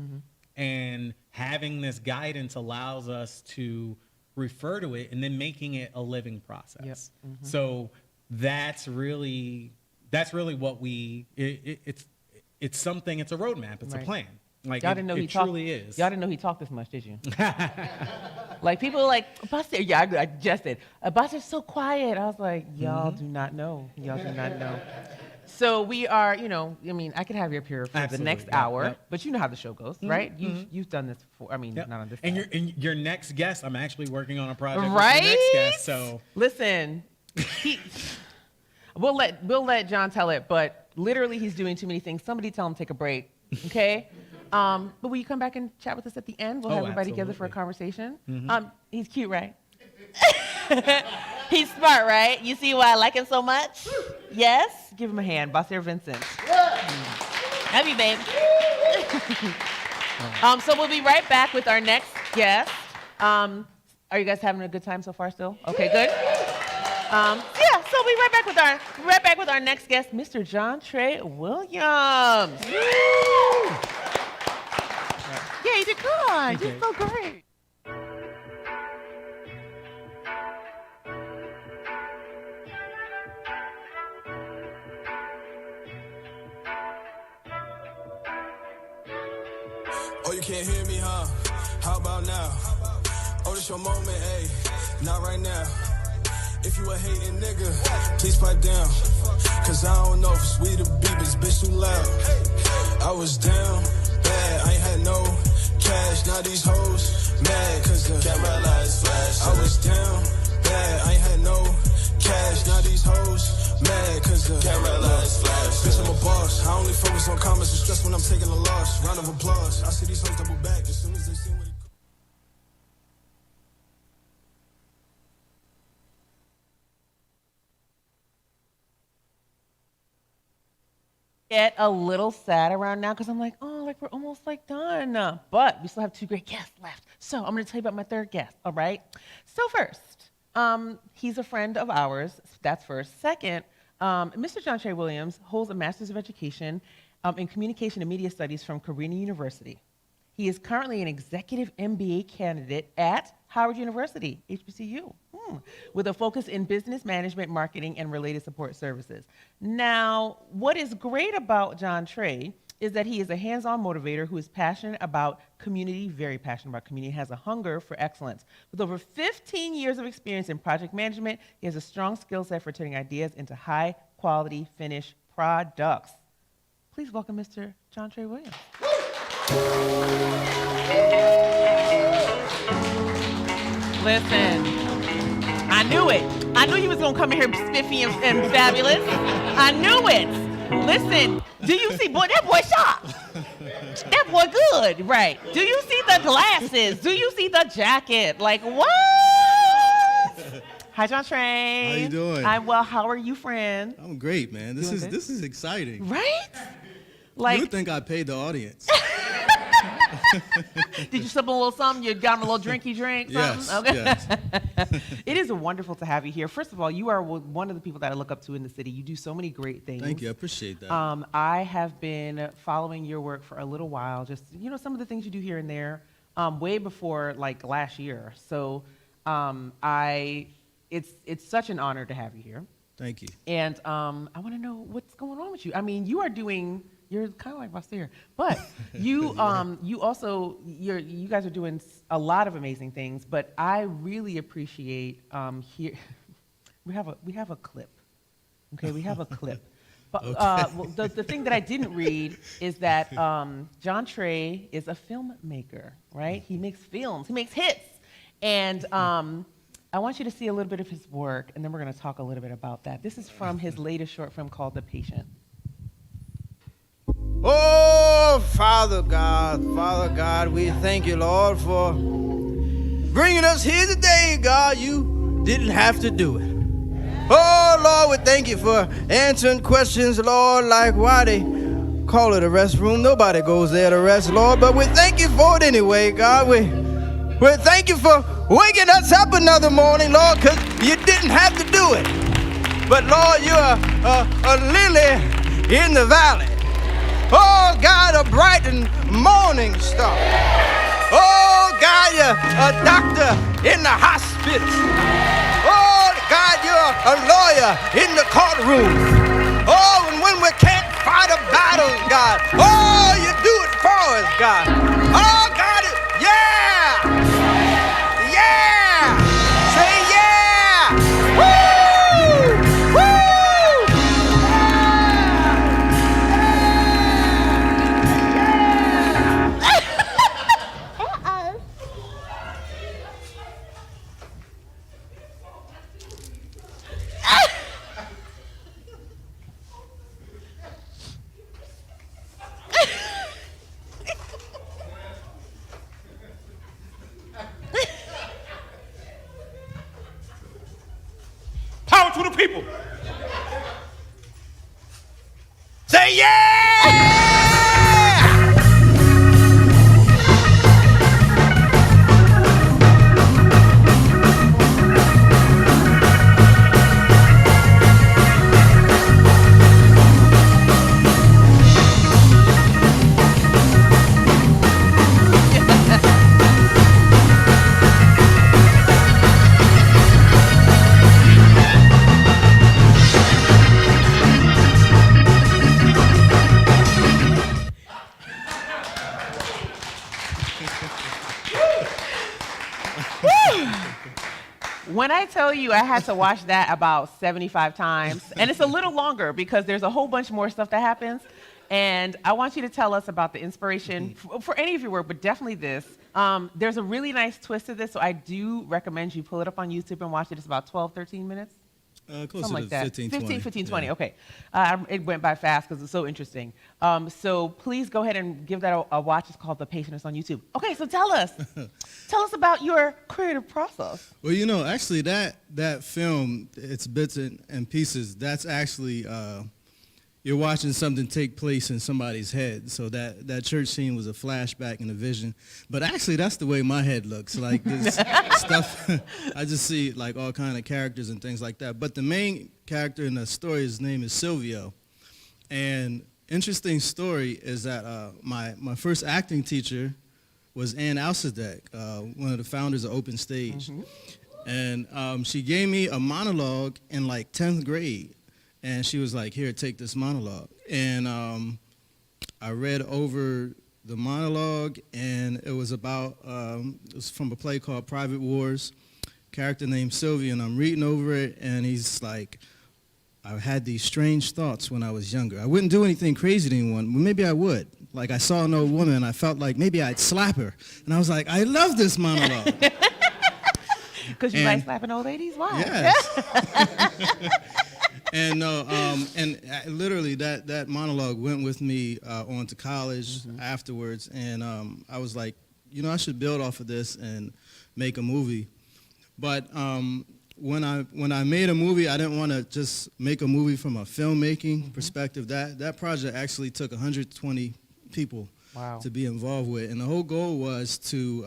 And having this guidance allows us to refer to it and then making it a living process. So that's really what it's something, it's a roadmap, it's a plan. Like, y'all didn't know it truly is. Y'all didn't know he talked this much, did you? Like, people are like, BASIR, yeah, I just did. BASIR's so quiet. I was like, y'all do not know. Y'all do not know. So we are, I mean, I could have you up here for the next hour, but you know how the show goes, right? You've done this before. I mean, not on this. And your next guest, I'm actually working on a project with your next guest, so. Listen, we'll let John tell it, but literally he's doing too many things. Somebody tell him to take a break, okay? But will you come back and chat with us at the end? We'll have everybody together for a conversation. He's cute, right? He's smart, right? You see why I like him so much? Yes? Give him a hand. BASIR Vincent. Love you, babe. So we'll be right back with our next guest. Are you guys having a good time so far still? Okay, good. So we'll be right back with our next guest, Mr. JOHNTRAE Williams. Yeah, you did good. You did so great. Oh, you can't hear me, huh? How about now? Oh, this your moment, ayy. Not right now. If you a hating nigga, please pipe down. Cause I don't know if it's we the beat, but this bitch too loud. I was down bad, I ain't had no cash. Now these hoes mad cause the camera lights flash. I was down bad, I ain't had no cash. Now these hoes mad cause the camera lights flash. Bitch, I'm a boss. I only focus on comments and stress when I'm taking a loss. Round of applause. I see these hoes double back as soon as they see what it. Get a little sad around now because I'm like, oh, like we're almost like done. But we still have 2 great guests left. So I'm going to tell you about my 3rd guest, all right? So first, he's a friend of ours. That's first. Second, Mr. JOHNTRAE Williams holds a Master's of Education in Communication and Media Studies from Carina University. He is currently an executive MBA candidate at Howard University, HBCU, with a focus in business management, marketing, and related support services. Now, what is great about JOHNTRAE is that he is a hands-on motivator who is passionate about community, very passionate about community, has a hunger for excellence. With over 15 years of experience in project management, he has a strong skill set for turning ideas into high-quality finished products. Please welcome Mr. JOHNTRAE Williams. Listen, I knew it. I knew you was gonna come in here spiffy and fabulous. I knew it. Listen, do you see, boy, that boy sharp. That boy good, right. Do you see the glasses? Do you see the jacket? Like, what? Hi, JOHNTRAE. How you doing? I'm well. How are you, friend? I'm great, man. This Doing good? is exciting. Right? Like, You would think I paid the audience. did you slip a little something? You got him a little drinky drink? Yes, Something? Okay. yes. It is wonderful to have you here. First of all, you are one of the people that I look up to in the city. You do so many great things. Thank you. I appreciate that. I have been following your work for a little while. Just, some of the things you do here and there, way before like last year. So I it's such an honor to have you here. Thank you. And I want to know what's going on with you. I mean, you're kind of like BASIR, but you guys are doing a lot of amazing things. But I really appreciate here. We have a clip. Okay, we have a clip. But well, the thing that I didn't read is that JOHNTRAE is a filmmaker, right? He makes films, he makes hits, and I want you to see a little bit of his work, and then we're going to talk a little bit about that. This is from his latest short film called The Patient. Oh, Father God, we thank you, Lord, for bringing us here today, God. You didn't have to do it. Oh, Lord, we thank you for answering questions, Lord, like why they call it a restroom. Nobody goes there to rest, Lord, but we thank you for it anyway, God. We thank you for waking us up another morning, Lord, because you didn't have to do it. But, Lord, you're a lily in the valley. Oh, God, a bright and morning star. Oh, God, you're a doctor in the hospital. Oh, God, you're a lawyer in the courtroom. Oh, and when we can't fight a battle, God, oh, you do it for us, God. Oh, God, yeah! Yeah! Say yeah! Woo! Woo! Power to the people. Say yeah! When I tell you I had to watch that about 75 times, and it's a little longer because there's a whole bunch more stuff that happens, and I want you to tell us about the inspiration for any of your work, but definitely this. There's a really nice twist to this, so I do recommend you pull it up on YouTube and watch it. It's about 12, 13 minutes. Closer Something like to that. 15, 20. 15, 20, Yeah. okay. It went by fast because it's so interesting. So please go ahead and give that a watch. It's called The Patient. It's on YouTube. Okay, so tell us. Tell us about your creative process. Well, you know, actually that film, it's bits and pieces, that's actually, you're watching something take place in somebody's head. So that church scene was a flashback and a vision. But actually, that's the way my head looks. Like this stuff, I just see like all kind of characters and things like that. But the main character in the story, his name is Silvio. And interesting story is that my first acting teacher was Ann Alsadek, one of the founders of Open Stage. And she gave me a monologue in like 10th grade. And she was like, here, take this monologue. And I read over the monologue, and it was about, it was from a play called Private Wars, character named Sylvia, and I'm reading over it, and he's like, I had these strange thoughts when I was younger. I wouldn't do anything crazy to anyone, but maybe I would. Like I saw an old woman, and I felt like maybe I'd slap her. And I was like, I love this monologue. Because you like slapping old ladies? Why? Yes. And literally that monologue went with me on to college afterwards, and I was like, you know, I should build off of this and make a movie. But when I made a movie, I didn't want to just make a movie from a filmmaking perspective. That project actually took 120 people to be involved with, and the whole goal was to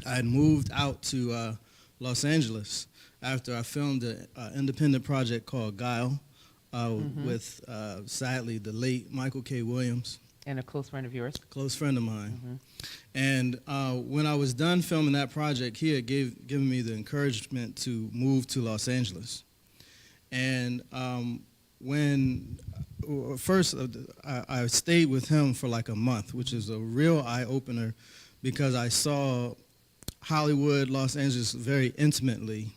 I had moved out to Los Angeles after I filmed an independent project called Guile with, sadly, the late Michael K. Williams. And a close friend of yours? Close friend of mine. And when I was done filming that project, he had given me the encouragement to move to Los Angeles. And first I stayed with him for like a month, which is a real eye-opener because I saw Hollywood, Los Angeles very intimately.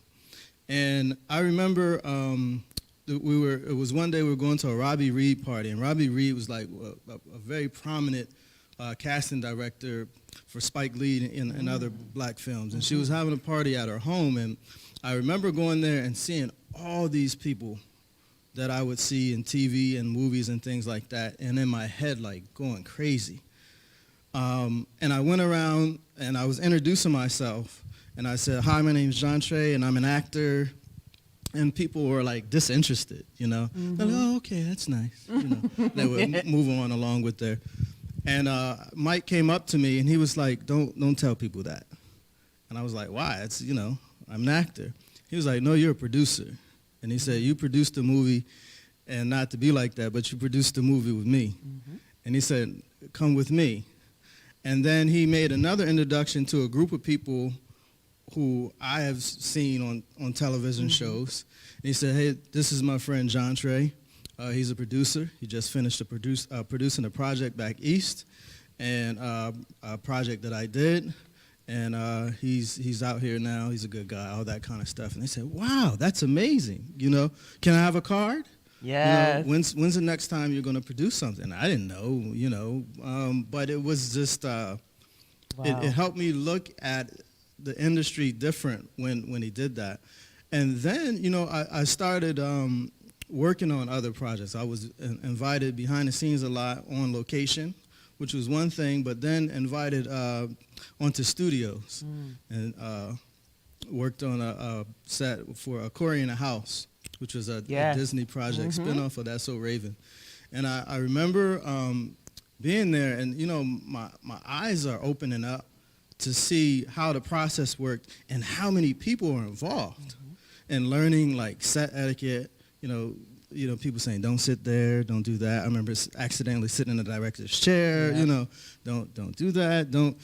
And I remember it was one day we were going to a Robbie Reed party, and Robbie Reed was like a very prominent casting director for Spike Lee and other black films. And she was having a party at her home, and I remember going there and seeing all these people that I would see in TV and movies and things like that, and in my head like going crazy. And I went around and I was introducing myself, and I said, "Hi, my name's JOHNTRAE, and I'm an actor." And people were like disinterested, you know. They're like, "Oh, okay, that's nice." You know, they would move on along with their. And Mike came up to me and he was like, "Don't tell people that." And I was like, "Why? It's, you know, I'm an actor." He was like, "No, you're a producer." And he said, "You produced a movie, and not to be like that, but you produced a movie with me." And he said, "Come with me." And then he made another introduction to a group of people who I have seen on television shows. And he said, "Hey, this is my friend JOHNTRAE. He's a producer. He just finished producing a project back east, and a project that I did. And he's out here now. He's a good guy, all that kind of stuff." And they said, "Wow, that's amazing. You know, can I have a card? Yes. You know, when's the next time you're going to produce something?" I didn't know, you know, but it was just, it helped me look at the industry different when he did that. And then, you know, I started working on other projects. I was invited behind the scenes a lot on location, which was one thing, but then invited onto studios and worked on a set for A Cory in a House, which was a Disney project spinoff of That's So Raven. And I remember being there, and you know, my eyes are opening up to see how the process worked and how many people are involved, and learning like set etiquette. You know, people saying don't sit there, don't do that. I remember accidentally sitting in the director's chair. You know, don't do that. Don't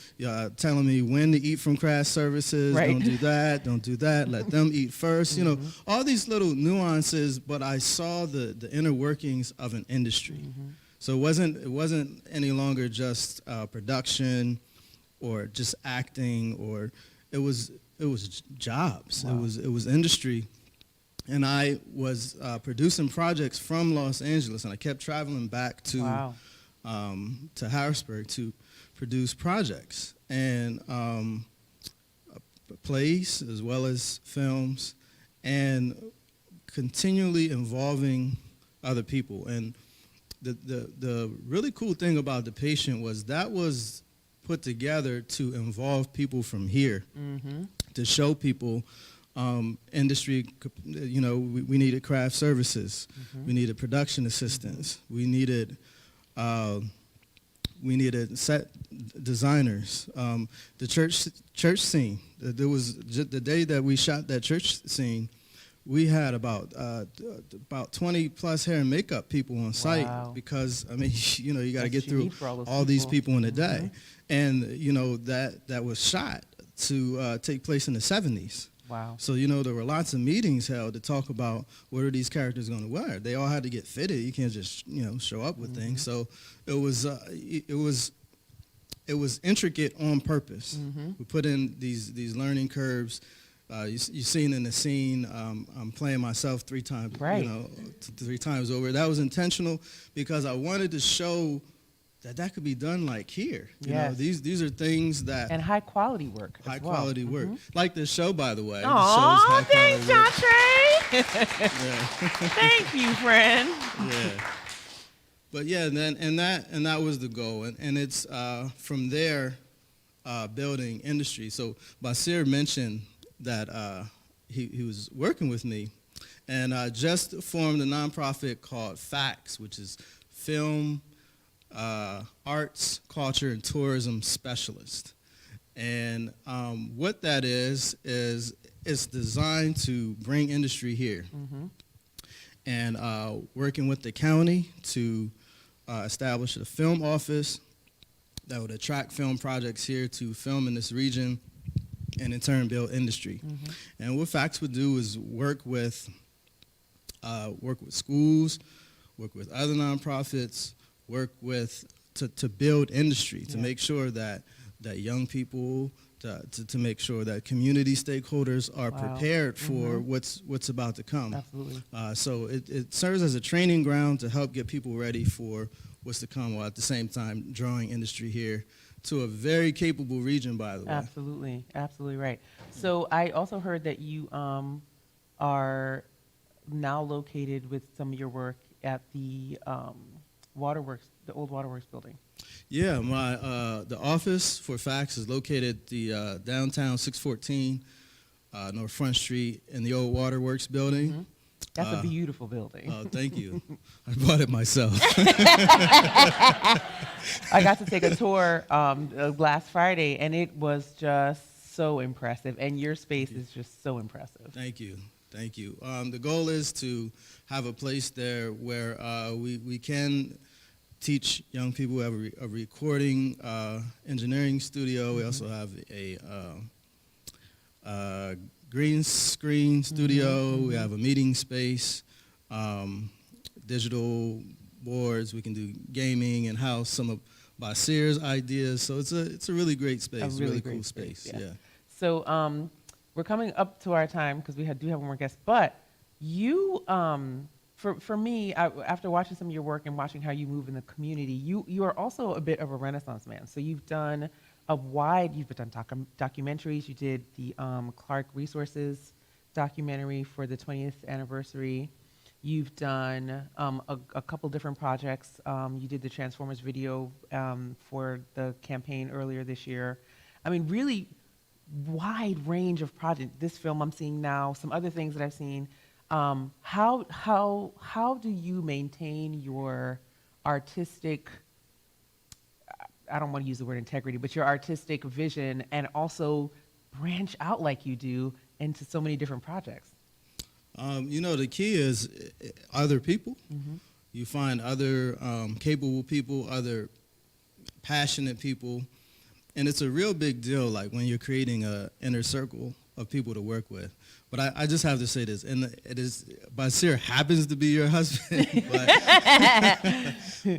telling me when to eat from craft services. Right. Don't do that. Don't do that. Let them eat first. You know, all these little nuances. But I saw the inner workings of an industry. So it wasn't any longer just production or just acting, or it was jobs. Wow. It was industry. And I was producing projects from Los Angeles, and I kept traveling back to Harrisburg to produce projects and plays as well as films, and continually involving other people. And the really cool thing about The Patient was that was put together to involve people from here, to show people industry. You know, we needed craft services, we needed production assistants, we needed set designers. The church scene. There was the day that we shot that church scene, we had about 20 plus hair and makeup people on site. Wow. Because I mean, you know, you got to get through all these people in a day, and you know that was shot to take place in the 70s. Wow. So, you know, there were lots of meetings held to talk about what are these characters going to wear. They all had to get fitted. You can't just, you know, show up with things. So it was intricate on purpose. We put in these learning curves. You've seen in the scene, I'm playing myself 3 times, you know, 3 times over. That was intentional because I wanted to show that could be done like here. You know, these are things that... And high quality work. High quality work. Like this show, by the way. Oh, thanks, JOHNTRAE. Thank you, friend. Yeah. But yeah, and that was the goal. And it's from there building industry. So BASIR mentioned that he was working with me, and just formed a nonprofit called FACTS, which is Film, Arts, Culture, and Tourism Specialist. And what that is it's designed to bring industry here. And working with the county to establish a film office that would attract film projects here to film in this region and in turn build industry. And what FACTS would do is work with schools, work with other nonprofits, work with to build industry, to make sure that young people, to make sure that community stakeholders are prepared for what's about to come. Absolutely. So it serves as a training ground to help get people ready for what's to come, while at the same time drawing industry here to a very capable region, by the way. Absolutely, absolutely right. So I also heard that you are now located with some of your work at the Waterworks, the old Waterworks building. Yeah, the office for FACTS is located at the downtown 614 North Front Street in the old Waterworks building. That's a beautiful building. Oh, thank you. I bought it myself. I got to take a tour last Friday, and it was just so impressive. And your space is just so impressive. Thank you. Thank you. The goal is to have a place there where we can teach young people. We have a recording engineering studio. We also have a green screen studio. We have a meeting space, digital boards. We can do gaming and house some of BASIR's ideas. So it's a really great space. A really cool space. Yeah. So we're coming up to our time because we do have one more guest. But you, for me, after watching some of your work and watching how you move in the community, you are also a bit of a Renaissance man. So you've done you've done documentaries. You did the Clark Resources documentary for the 20th anniversary. You've done a couple different projects. You did the Transformers video for the campaign earlier this year. I mean, really wide range of projects. This film I'm seeing now, some other things that I've seen. How do you maintain your artistic, I don't want to use the word integrity, but your artistic vision, and also branch out like you do into so many different projects? The key is other people. You find other capable people, other passionate people, and it's a real big deal, like when you're creating an inner circle of people to work with. But I just have to say this, and BASIR happens to be your husband,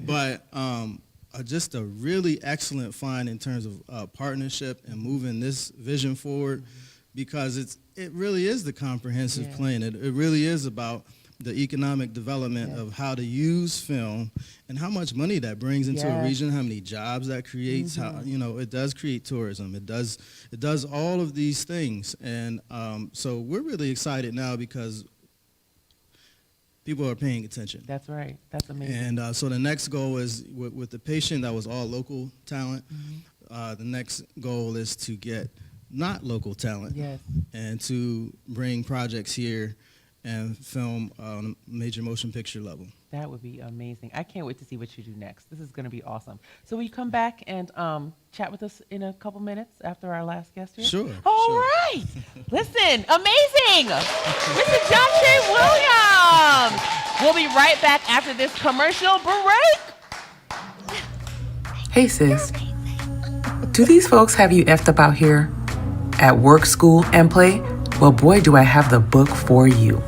but just a really excellent find in terms of partnership and moving this vision forward, because it really is the comprehensive plan. It really is about the economic development of how to use film and how much money that brings into a region, how many jobs that creates, how it does create tourism, it does all of these things. And so we're really excited now because people are paying attention. That's right. That's amazing. And so the next goal is with the patient, that was all local talent. The next goal is to get not local talent and to bring projects here and film on a major motion picture level. That would be amazing. I can't wait to see what you do next. This is going to be awesome. So will you come back and chat with us in a couple minutes after our last guest here? Sure. All right. Listen, amazing. Mr. JOHNTRAE Williams. We'll be right back after this commercial break. Hey sis, do these folks have you effed up out here? At work, school, and play? Well, boy, do I have the book for you.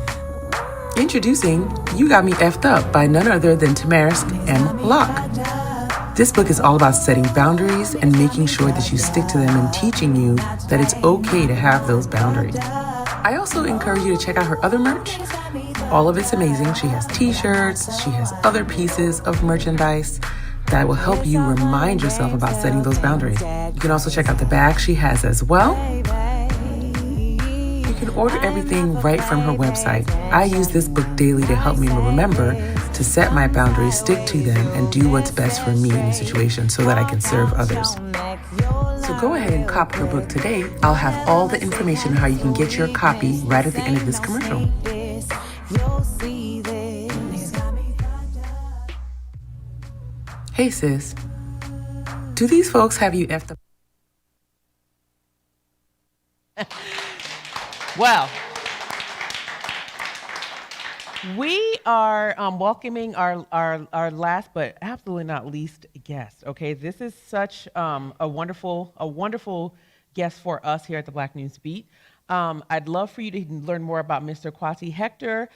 Introducing You Got Me Effed Up by none other than Tamarisk M. Locke. This book is all about setting boundaries and making sure that you stick to them and teaching you that it's okay to have those boundaries. I also encourage you to check out her other merch. All of it's amazing. She has t-shirts, she has other pieces of merchandise that will help you remind yourself about setting those boundaries. You can also check out the bag she has as well. You can order everything right from her website. I use this book daily to help me remember to set my boundaries, stick to them, and do what's best for me in the situation so that I can serve others. So go ahead and cop her book today. I'll have all the information on how you can get your copy right at the end of this commercial. Hey sis, do these folks have you effed up? Well, We are welcoming our last but absolutely not least guest. Okay, this is such a wonderful guest for us here at the Black News Beat. I'd love for you to learn more about Mr. KWATEI Hector.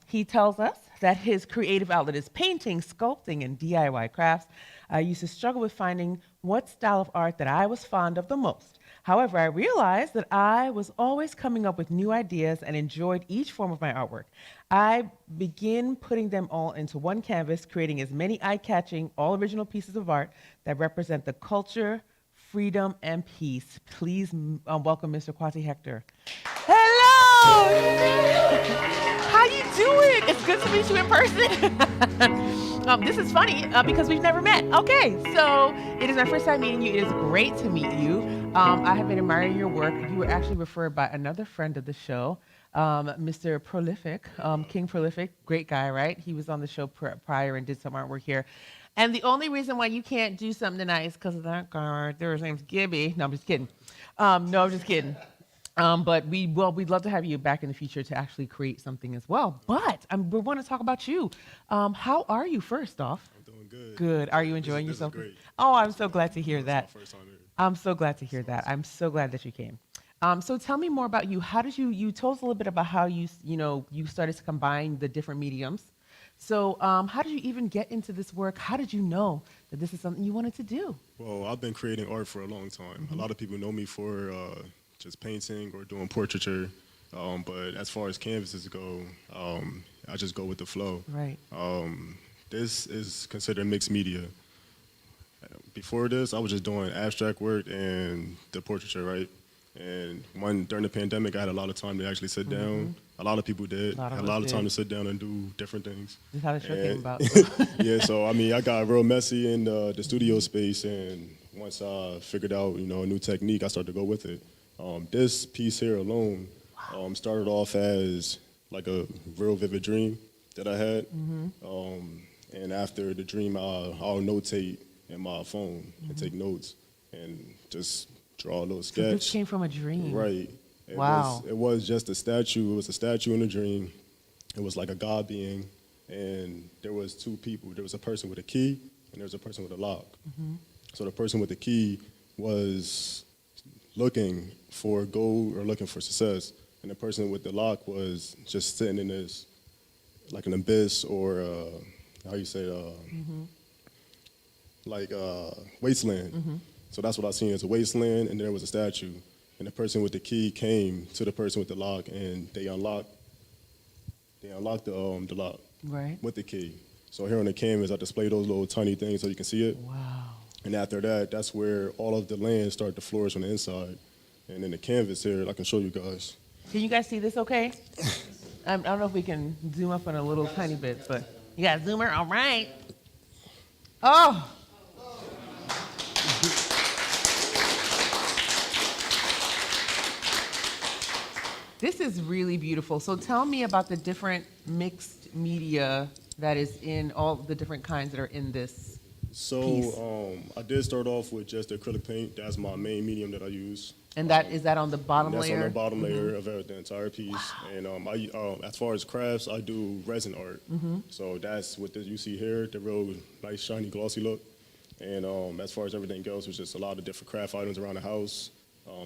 He tells us that his creative outlet is painting, sculpting, and DIY crafts. I used to struggle with finding what style of art that I was fond of the most. However, I realized that I was always coming up with new ideas and enjoyed each form of my artwork. I begin putting them all into one canvas, creating as many eye-catching, all-original pieces of art that represent the culture, freedom, and peace. Please welcome Mr. KWATEI Hector. Hello! How you doing? It's good to meet you in person. This is funny because we've never met. Okay, so it is my first time meeting you. It is great to meet you. I have been admiring your work. You were actually referred by another friend of the show, Mr. Prolific, King Prolific, great guy, right? He was on the show prior and did some artwork here. And the only reason why you can't do something tonight is because of that guy right there. His name's Gibby. No, I'm just kidding. No, I'm just kidding. But we'd love to have you back in the future to actually create something as well. But we want to talk about you. How are you, first off? I'm doing good. Good. Are you enjoying this yourself? Is great. Oh, I'm so glad to hear that. It's my first time here. I'm so glad to hear that. I'm so glad that you came. So tell me more about you. How did you told us a little bit about how you started to combine the different mediums. So how did you even get into this work? How did you know that this is something you wanted to do? Well, I've been creating art for a long time. A lot of people know me for just painting or doing portraiture. But as far as canvases go, I just go with the flow. Right. This is considered mixed media. Before this, I was just doing abstract work and the portraiture, right? And during the pandemic, I had a lot of time to actually sit down. A lot of people did. Had a lot of time to sit down and do different things. That's how the show came about. Yeah, so I mean, I got real messy in the studio space, and once I figured out, a new technique, I started to go with it. This piece here alone started off as like a real vivid dream that I had. And after the dream, I'll notate in my phone and take notes and just draw a little sketch. So this came from a dream. Right. Wow. It was just a statue. It was a statue in a dream. It was like a God being, and there was two people. There was a person with a key, and there was a person with a lock. So the person with the key was looking for gold or looking for success, and the person with the lock was just sitting in this, like an abyss or how you say, like wasteland. So that's what I seen as a wasteland, and there was a statue. And the person with the key came to the person with the lock, and they unlocked the lock with the key. So here on the canvas, I display those little tiny things so you can see it. Wow. And after that, that's where all of the land started to flourish on the inside. And then the canvas here, I can show you guys. Can you guys see this okay? I don't know if we can zoom up on a little tiny bit, but you got a zoomer? All right. Oh. This is really beautiful. So tell me about the different mixed media that is in all the different kinds that are in this piece. I did start off with just acrylic paint. That's my main medium that I use. And is that on the bottom layer? That's on the bottom layer of the entire piece. Wow. And as far as crafts, I do resin art. So that's what you see here, the real nice, shiny, glossy look. And as far as everything goes, it's just a lot of different craft items around the house.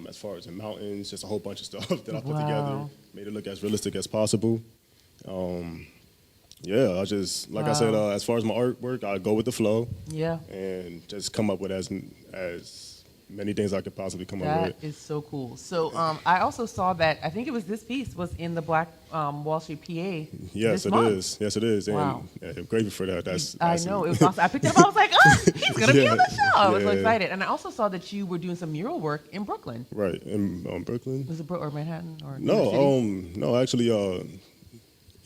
As far as the mountains, just a whole bunch of stuff that I put together, made it look as realistic as possible. Yeah, I just, like I said, as far as my artwork, I go with the flow. Yeah. And just come up with as many things I could possibly come up with. That is so cool. So I also saw that, I think it was this piece was in the Black Wall Street PA. Yes, it is. Yes, it is. Wow. And I'm grateful for that. I know, it was awesome. I picked it up, I was like, oh, he's going to be on the show. I was so excited. And I also saw that you were doing some mural work in Brooklyn. Right, in Brooklyn. Was it or Manhattan? Or no, actually,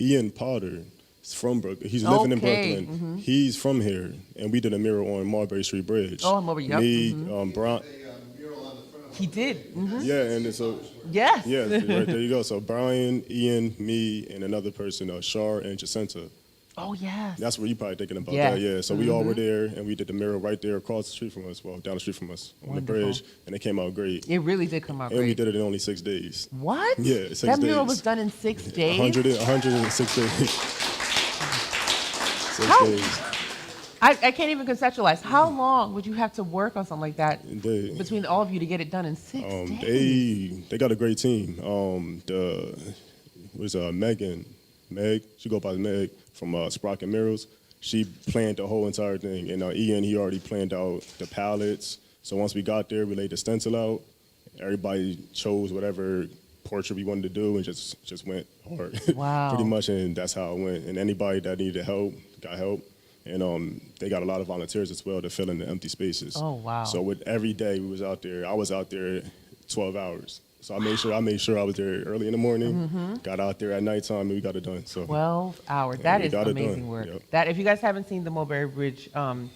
Ian Potter is from Brooklyn. He's living in Brooklyn. He's from here, and we did a mural on Mulberry Street Bridge. Oh, Mulberry, yep. Me, Brian. He did. Yeah, and so yes. Yeah, right there you go. So Brian, Ian, me, and another person, Shar and Jacinta. Oh, yes. That's what you probably thinking about Yes. that, yeah. So we all were there, and we did the mural right there across the street from us, well, down the street from us on Wonderful. the bridge, and it came out great. It really did come out And we great. did it in only 6 days. What? Yeah, 6 That mural days. was done in 6 days? 106 days. 6 How- days. I can't even conceptualize. How long would you have to work on something like that They- between all of you to get it done in 6 days? They got a great team. Meg, she go by Meg from Sprocket Murals. She planned the whole entire thing, and Ian, he already planned out the palettes. So once we got there, we laid the stencil out. Everybody chose whatever portrait we wanted to do, and just went hard. Wow. Pretty much, and that's how it went. And anybody that needed help got help. And they got a lot of volunteers as well to fill in the empty spaces. Oh, wow. So with every day we was out there, I was out there 12 hours. So I made sure I was there early in the morning, got out there at nighttime, and we got it done. So 12 hours. Yeah, That we is got it amazing done. work. Yep. That if you guys haven't seen the Mulberry Bridge, I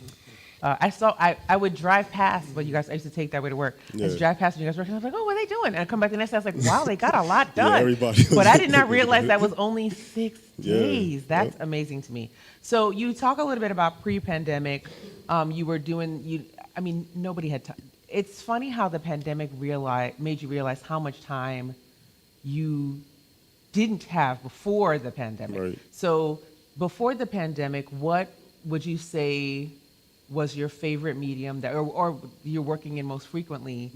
would drive past, but you guys, I used to take that way to work. I used to Yeah. drive past and you guys were, I was like, oh, what are they doing? And I come back the next day, I was like, wow, they got a lot Yeah, done. everybody was But I did not doing it. realize that was only 6 Yeah, days. That's yep. amazing to me. So you talk a little bit about pre-pandemic. You were doing, nobody had time. It's funny how the pandemic made you realize how much time you didn't have before the pandemic. Right. So before the pandemic, what would you say was your favorite medium that, or you're working in most frequently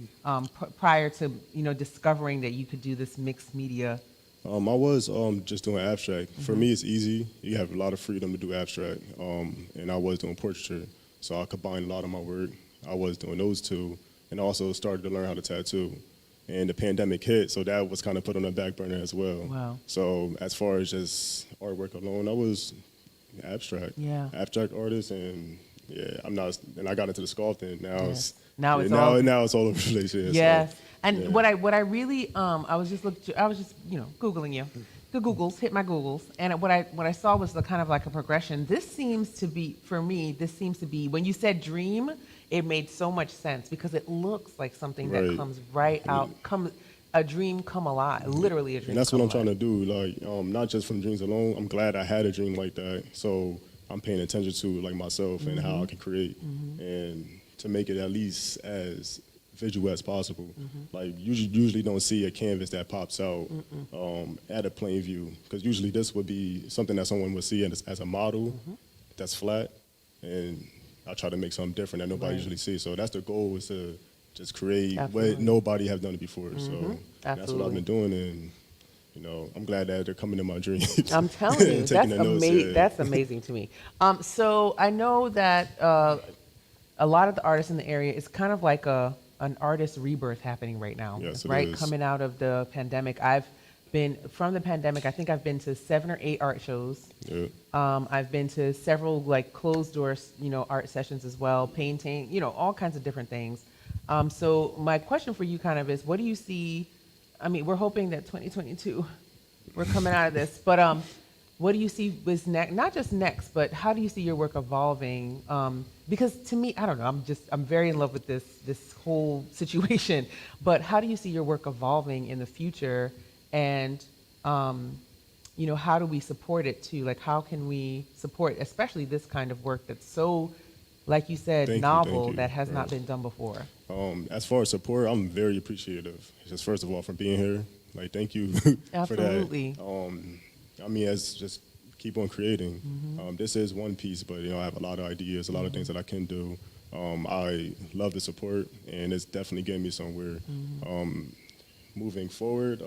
prior to discovering that you could do this mixed media? I was just doing abstract. For me, it's easy. You have a lot of freedom to do abstract, and I was doing portraiture, so I combined a lot of my work. I was doing those two, and also started to learn how to tattoo. And the pandemic hit, so that was kind of put on the back burner as well. Wow. So as far as just artwork alone, I was abstract. Yeah. Abstract artist, and yeah, I'm not. And I got into the sculpting. Now Yes. it's Now it's now, all- now it's all over the place. Yeah, Yes. so, And yeah. what I really I was just Googling you. The Googles, hit my Googles, and what I saw was the kind of like a progression. This seems to be, for me, when you said dream, it made so much sense because it looks like something that Right. comes right out, a dream come alive, literally a dream. And that's come what I'm alive. trying to do. Like, not just from dreams alone. I'm glad I had a dream like that. So I'm paying attention to like myself and how I can create, and to make it at least as visual as possible. Like you usually don't see a canvas that pops out at a plain view, because usually this would be something that someone would see as a model that's flat, and I try to make something different that nobody Right. usually sees. So that's the goal, is to just create Absolutely. what nobody have done before. So that's what Absolutely. I've been doing, and I'm glad that they're coming in my dreams. I'm telling you, and that's taking the notes, amazing. yeah. That's amazing to me. So I know that a lot of the artists in the area, it's kind of like an artist rebirth happening right now, Yes, it right? is. Coming out of the pandemic, I think I've been to 7 or 8 art shows. Yeah. I've been to several like closed doors, art sessions as well, painting, all kinds of different things. So my question for you kind of is, what do you see? I mean, we're hoping that 2022, we're coming out of this, but what do you see was next? Not just next, but how do you see your work evolving? Because to me, I don't know, I'm very in love with this whole situation, but how do you see your work evolving in the future? And, how do we support it too? Like, how can we support, especially this kind of work that's so, like you said, Thank you, novel, thank you. that has not Right. been done before? As far as support, I'm very appreciative. Just first of all, for being here. Like, thank you for Absolutely. that. As just keep on creating. This is one piece, but I have a lot of ideas, a lot of things that I can do. I love the support, and it's definitely getting me somewhere. Moving forward,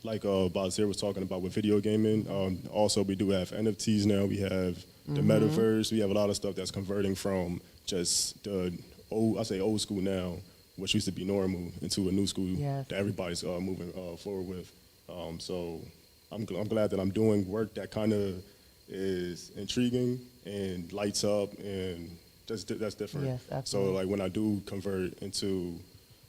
like BASIR was talking about with video gaming, also we do have NFTs now. We have the metaverse. We have a lot of stuff that's converting from just the old school now, which used to be normal, into a new school Yes. that everybody's moving forward with. So I'm glad that I'm doing work that kind of is intriguing and lights up, and that's different. Yes, So absolutely. like when I do convert into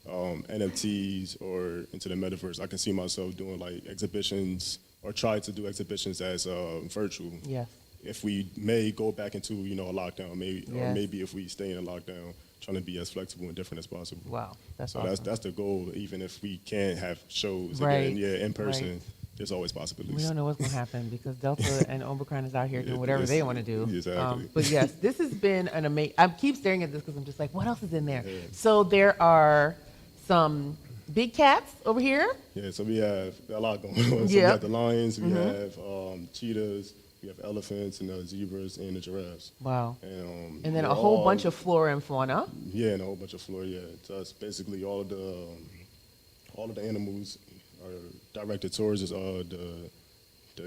NFTs or into the metaverse, I can see myself doing like exhibitions, or try to do exhibitions as virtual. Yes. If we may go back into a lockdown, or Yes. maybe if we stay in a lockdown, trying to be as flexible and different as possible. Wow, that's So awesome. that's the goal. Even if we can't have shows Right, again, in person, there's always possibilities. We don't know what's going to happen because Delta and Omicron is out here doing whatever they want to do. Exactly. But yes, this has been an amazing. I keep staring at this because I'm just like, what else is in there? So there are some big cats over here. Yeah, so we have a lot going on. So we have the lions, we have cheetahs, we have elephants, and the zebras, and the giraffes. Wow. And then a whole bunch of flora and fauna. Yeah, and a whole bunch of flora. Yeah, so it's basically all of the animals are directed towards the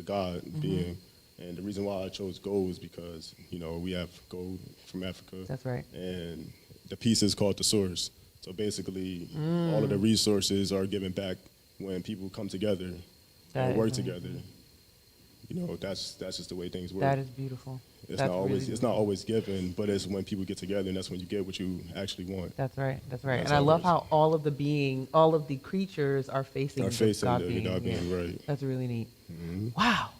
God being. And the reason why I chose gold is because, you know, we have gold from Africa. That's right. And the piece is called the source. So basically, all of the resources are given back when people come together and work together. You know, that's just the way things work. That is beautiful. It's not always given, but it's when people get together, and that's when you get what you actually want. That's right. That's right. And I love how all of the creatures are facing the God being. Right. That's really neat. Wow.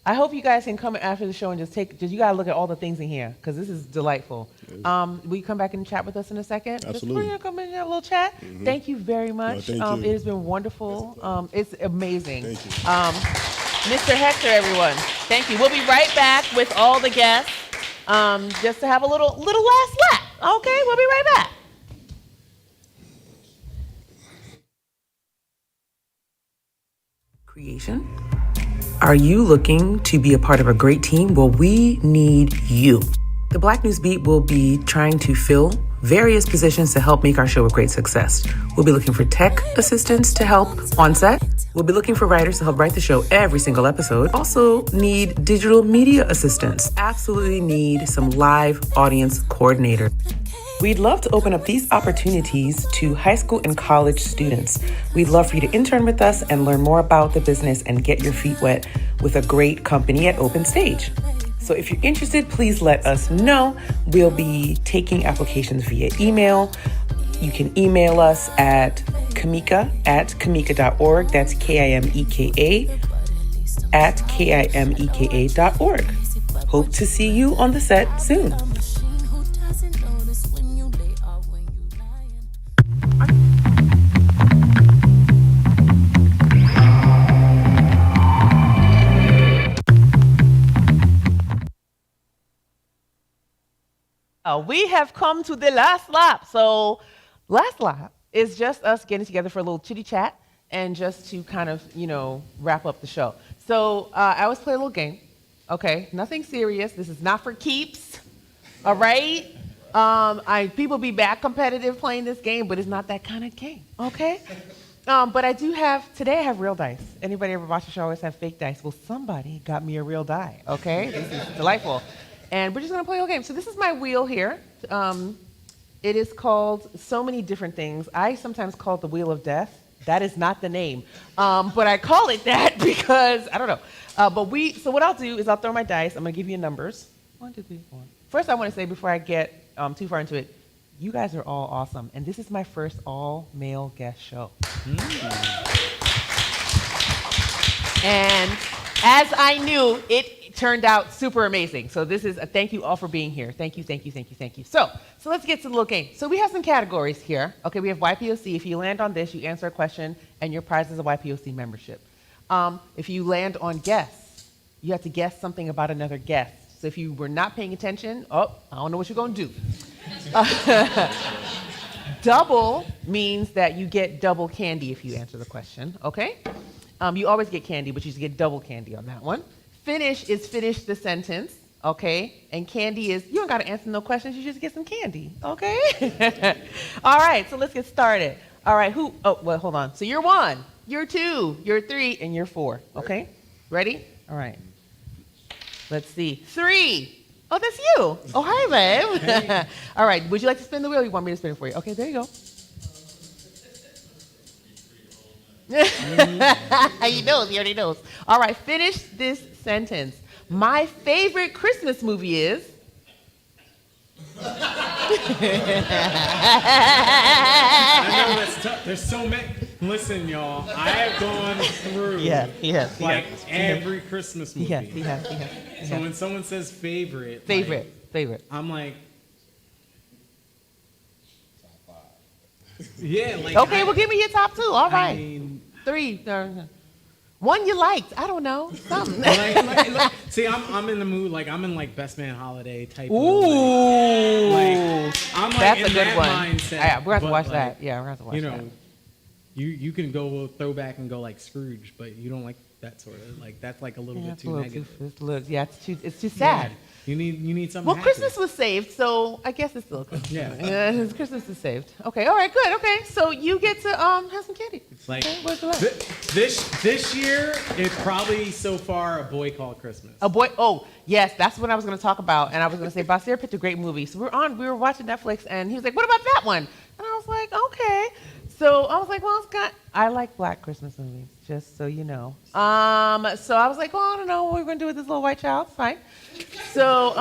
I hope you guys can come after the show and just you gotta look at all the things in here because this is delightful. Will you come back and chat with us in a second? Absolutely. Just come in and have a little chat. Thank you very much. No, thank you. It has been wonderful. It's amazing. Thank you. Mr. Hector, everyone. Thank you. We'll be right back with all the guests just to have a little last lap. Okay, we'll be right back. Creation. Are you looking to be a part of a great team? Well, we need you. The Black News Beat will be trying to fill various positions to help make our show a great success. We'll be looking for tech assistants to help on set. We'll be looking for writers to help write the show every single episode. Also need digital media assistants. Absolutely need some live audience coordinator. We'd love to open up these opportunities to high school and college students. We'd love for you to intern with us and learn more about the business and get your feet wet with a great company at Open Stage. So if you're interested, please let us know. We'll be taking applications via email. You can email us at Kimeka@kimeka.org. That's KIMEKA @KIMEKA.org. Hope to see you on the set soon. We have come to the last lap. So last lap is just us getting together for a little chitty chat and just to kind of, wrap up the show. So I always play a little game. Okay, nothing serious. This is not for keeps. All right. People be back competitive playing this game, but it's not that kind of game. Okay. But today I have real dice. Anybody ever watch the show always have fake dice? Well, somebody got me a real die. Okay, this is delightful. And we're just going to play a little game. So this is my wheel here. It is called so many different things. I sometimes call it the Wheel of Death. That is not the name. But I call it that because, I don't know. So what I'll do is I'll throw my dice. I'm going to give you numbers. 1, 2, 3, 4. First, I want to say before I get too far into it, you guys are all awesome. And this is my first all-male guest show. And as I knew, it turned out super amazing. So this is a thank you all for being here. Thank you, thank you, thank you, thank you. So let's get to the little game. So we have some categories here. Okay, we have YPOC. If you land on this, you answer a question, and your prize is a YPOC membership. If you land on guess, you have to guess something about another guest. So if you were not paying attention, I don't know what you're going to do. Double means that you get double candy if you answer the question, okay? You always get candy, but you just get double candy on that one. Finish is finish the sentence, okay? And candy is, you don't got to answer no questions, you just get some candy, okay? All right, so let's get started. All right, hold on. So you're 1, you're 2, you're 3, and you're 4, okay? Ready? All right. Let's see. 3. Oh, that's you. Oh, hi, babe. All right, would you like to spin the wheel or you want me to spin it for you? Okay, there you go. He knows, he already knows. All right, finish this sentence. My favorite Christmas movie is? I know that's tough. There's so many. Listen, y'all, I have gone through every Christmas movie. He has. So when someone says favorite, I'm like, yeah, like. Okay, well, give me your top 2. All right. I mean, 3. One you liked. I don't know. Something. See, I'm in the mood. Like I'm in like Best Man Holiday type. Ooh. I'm like That's in a good that one. mindset. Yeah, we're going to but, watch like, that. Yeah, we're going to watch that. You can go throwback and go like Scrooge, but you don't like that sort of like that's like a little bit too negative. It's too sad. You need something. Well, happy. Christmas was saved, so I guess it's still good. Yeah. Christmas is saved. Okay, all right, good. Okay, so you get to have some candy. Like okay, what's the left? this year, it's probably so far A Boy Called Christmas. A boy. Oh, yes, that's what I was going to talk about, and I was going to say BASIR picked a great movie. So we were watching Netflix, and he was like, "What about that one?" And I was like, "Okay." So I was like, "Well, I like Black Christmas movies, just so you know." So I was like, "Well, I don't know what we're going to do with this little white child. It's fine." So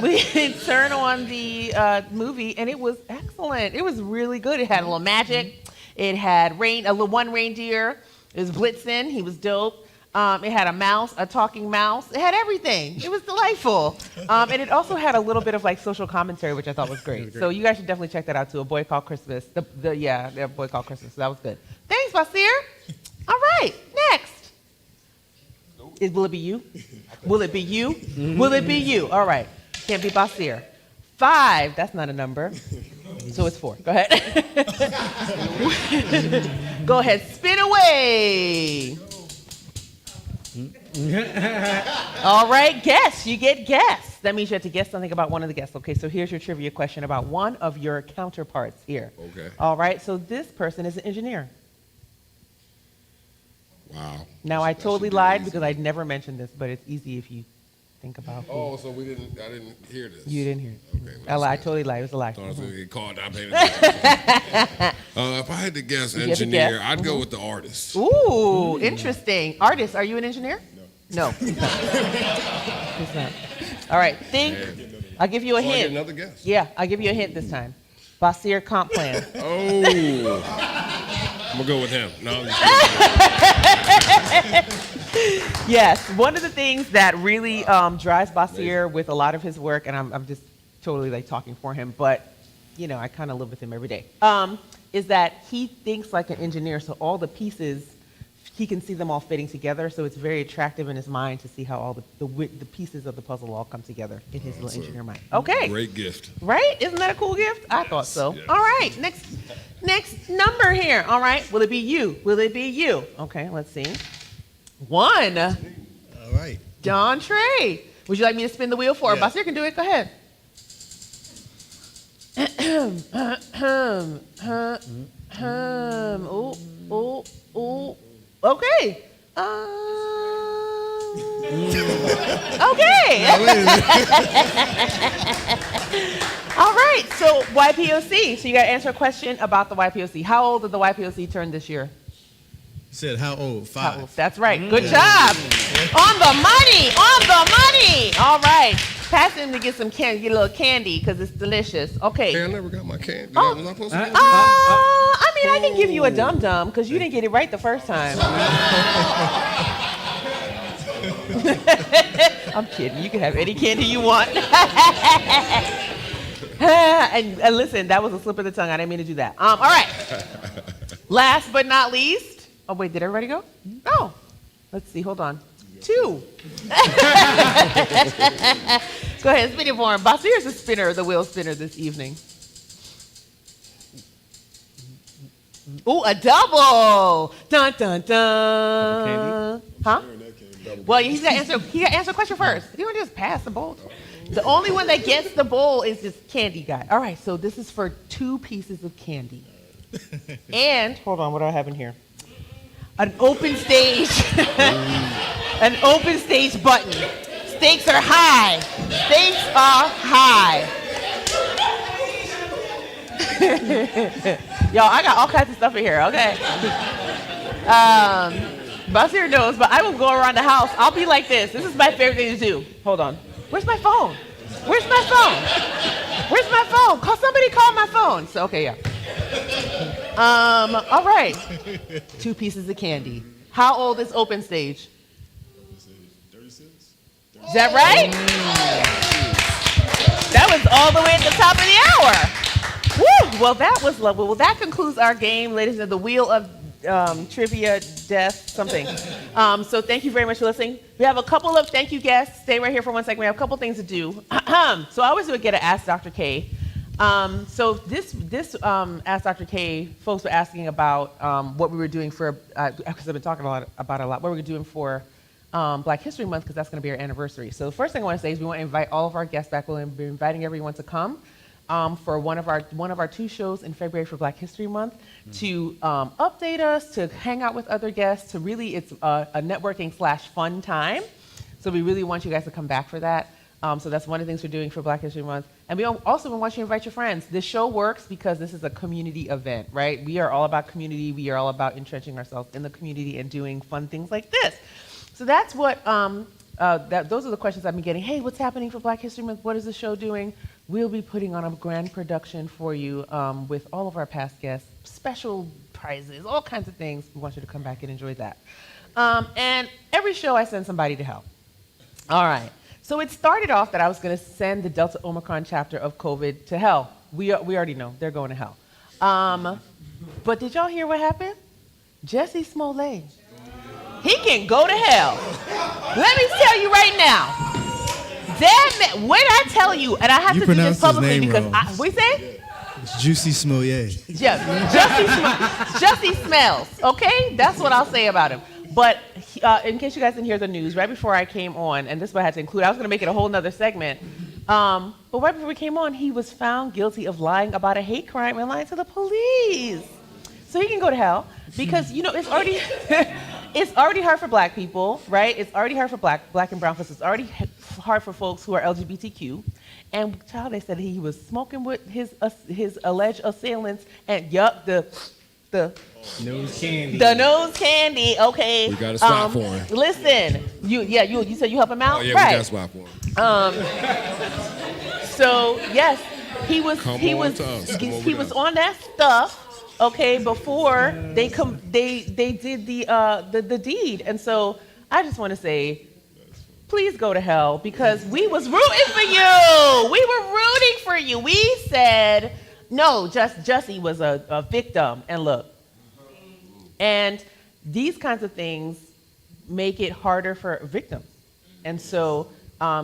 we turned on the movie, and it was excellent. It was really good. It had a little magic. It had one reindeer. It was Blitzen. He was dope. It had a mouse, a talking mouse. It had everything. It was delightful. And it also had a little bit of like social commentary, which I thought was great. So you guys should definitely check that out too. A Boy Called Christmas. The Boy Called Christmas. So that was good. Thanks, BASIR. All right, next. Will it be you? Will it be you? Will it be you? All right. Can't be BASIR. 5, that's not a number. So it's 4. Go ahead. Go ahead. Spin away. All right, guess. You get guess. That means you have to guess something about one of the guests. Okay, so here's your trivia question about one of your counterparts here. Okay. All right, so this person is an engineer. Wow. Now, I totally lied because I'd never mentioned this, but it's easy if you think about it. Oh, so I didn't hear this. You didn't hear it. Okay. I lied. I totally lied. It was a lie. Thought I was gonna get caught not paying attention. If I had to guess You had to engineer, guess. I'd go with the artist. Ooh, interesting. Artist, are you an engineer? No. He's not. He's not. All right, think. I'll give you a So I hint. get another guess. Yeah, I'll give you a hint this time. BASIR comp plan. Oh. I'm gonna go with him. No, I'm just kidding. Yes, one of the things that really drives BASIR with a lot of his work, and I'm just totally like talking for him, but I kind of live with him every day, is that he thinks like an engineer, so all the pieces, he can see them all fitting together, so it's very attractive in his mind to see how all the pieces of the puzzle all come together in his little engineer mind. Okay. Great gift. Right? Isn't that a cool gift? I thought so. Yes. All right, next number here. All right, will it be you? Will it be you? Okay, let's see. 1. All right. JOHNTRAE. Would you like me to spin the wheel for her? Yeah. BASIR can do it. Go ahead. Ooh. Okay. Okay. All right. So YPOC. So you got to answer a question about the YPOC. How old did the YPOC turn this year? You said how old? 5. That's right. Good job. On the money. On the money. All right. Pass him to get some candy, get a little candy because it's delicious. Okay. Hey, I never got my candy. Oh. Was I supposed to get I mean, I can give you a dum-dum because you didn't get it right the first time. I'm kidding. You can have any candy you want. and listen, that was a slip of the tongue. I didn't mean to do that. All right. Last but not least. Oh, wait, did everybody go? No. Let's see. Hold on. 2. Go ahead, spin it for him. BASIR is the spinner, the wheel spinner this evening. Ooh, a double! Dun dun dun. Huh? Well, he got to answer a question first. You don't just pass the bowl. The only one that gets the bowl is this candy guy. All right, so this is for 2 pieces of candy. And hold on, what do I have in here? An open stage. An open stage button. Stakes are high. Stakes are high. Y'all, I got all kinds of stuff in here, okay? BASIR knows, but I will go around the house. I'll be like this. This is my favorite thing to do. Hold on. Where's my phone? Where's my phone? Where's my phone? Somebody call my phone. So, okay, yeah. All right. 2 pieces of candy. How old is open stage? 36. Is that right? That was all the way at the top of the hour. Woo! Well, that was lovely. Well, that concludes our game, ladies and gentlemen. The wheel of trivia, death, something. So thank you very much for listening. We have a couple of thank you guests. Stay right here for 1 second. We have a couple things to do. So I always would get to Ask Dr. K. So this Ask Dr. K, folks were asking about what we were doing for, because I've been talking about a lot, what we're doing for Black History Month, because that's going to be our anniversary. So the first thing I want to say is we want to invite all of our guests back. We'll be inviting everyone to come for one of our 2 shows in February for Black History Month to update us, to hang out with other guests, to really, it's a networking / fun time. So we really want you guys to come back for that. So that's one of the things we're doing for Black History Month. And we also want you to invite your friends. This show works because this is a community event, right? We are all about community. We are all about entrenching ourselves in the community and doing fun things like this. So that's what, those are the questions I've been getting. Hey, what's happening for Black History Month? What is the show doing? We'll be putting on a grand production for you with all of our past guests, special prizes, all kinds of things. We want you to come back and enjoy that. And every show I send somebody to hell. All right. So it started off that I was going to send the Delta Omicron chapter of COVID to hell. We already know they're going to hell. But did y'all hear what happened? Jesse Smollett. He can go to hell. Let me tell you right now. That man, when I tell you, and I have to do this publicly because we say? It's Juicy Smollett. Yeah, Jussie Smells, okay? That's what I'll say about him. But in case you guys didn't hear the news, right before I came on, and this is what I had to include, I was going to make it a whole nother segment, but right before we came on, he was found guilty of lying about a hate crime and lying to the police. So he can go to hell because, you know, it's already it's already hard for Black people, right? It's already hard for Black and brown folks. It's already hard for folks who are LGBTQ. And child, they said he was smoking with his alleged assailants, and the nose candy. The nose candy, okay. We got a spot for him. Listen, you said you help him out? Oh, yeah, right. we got a spot for him. So yes, he was on that stuff, okay, before they did the deed. And so I just want to say, please go to hell, because we was rooting for you. We were rooting for you. We said, no, Jussie was a victim. And look, and these kinds of things make it harder for victims. And so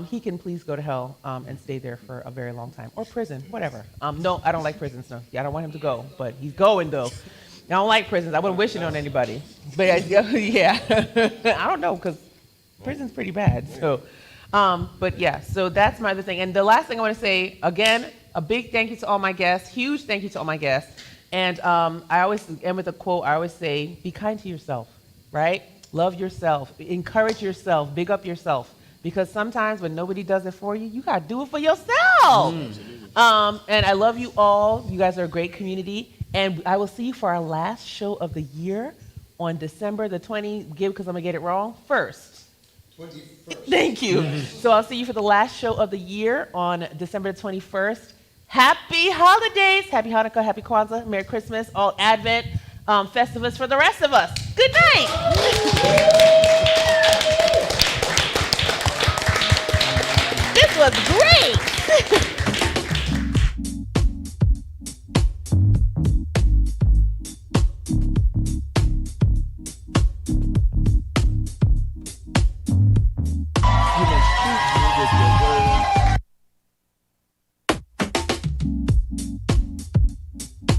he can please go to hell and stay there for a very long time, or prison, whatever. No, I don't like prisons. No, I don't want him to go, but he's going though. I don't like prisons. I wouldn't wish it on anybody. But yeah, I don't know, because prison's pretty bad. So, but yeah, so that's my other thing. And the last thing I want to say, again, a big thank you to all my guests, huge thank you to all my guests. And I always end with a quote. I always say, be kind to yourself, right? Love yourself, encourage yourself, big up yourself. Because sometimes when nobody does it for you, you got to do it for yourself. And I love you all. You guys are a great community. And I will see you for our last show of the year on December the 20th, because I'm going to get it wrong, 1st. 21st. Thank you. So I'll see you for the last show of the year on December the 21st. Happy holidays. Happy Hanukkah, happy Kwanzaa, Merry Christmas, all Advent, Festivus for the rest of us. Good night.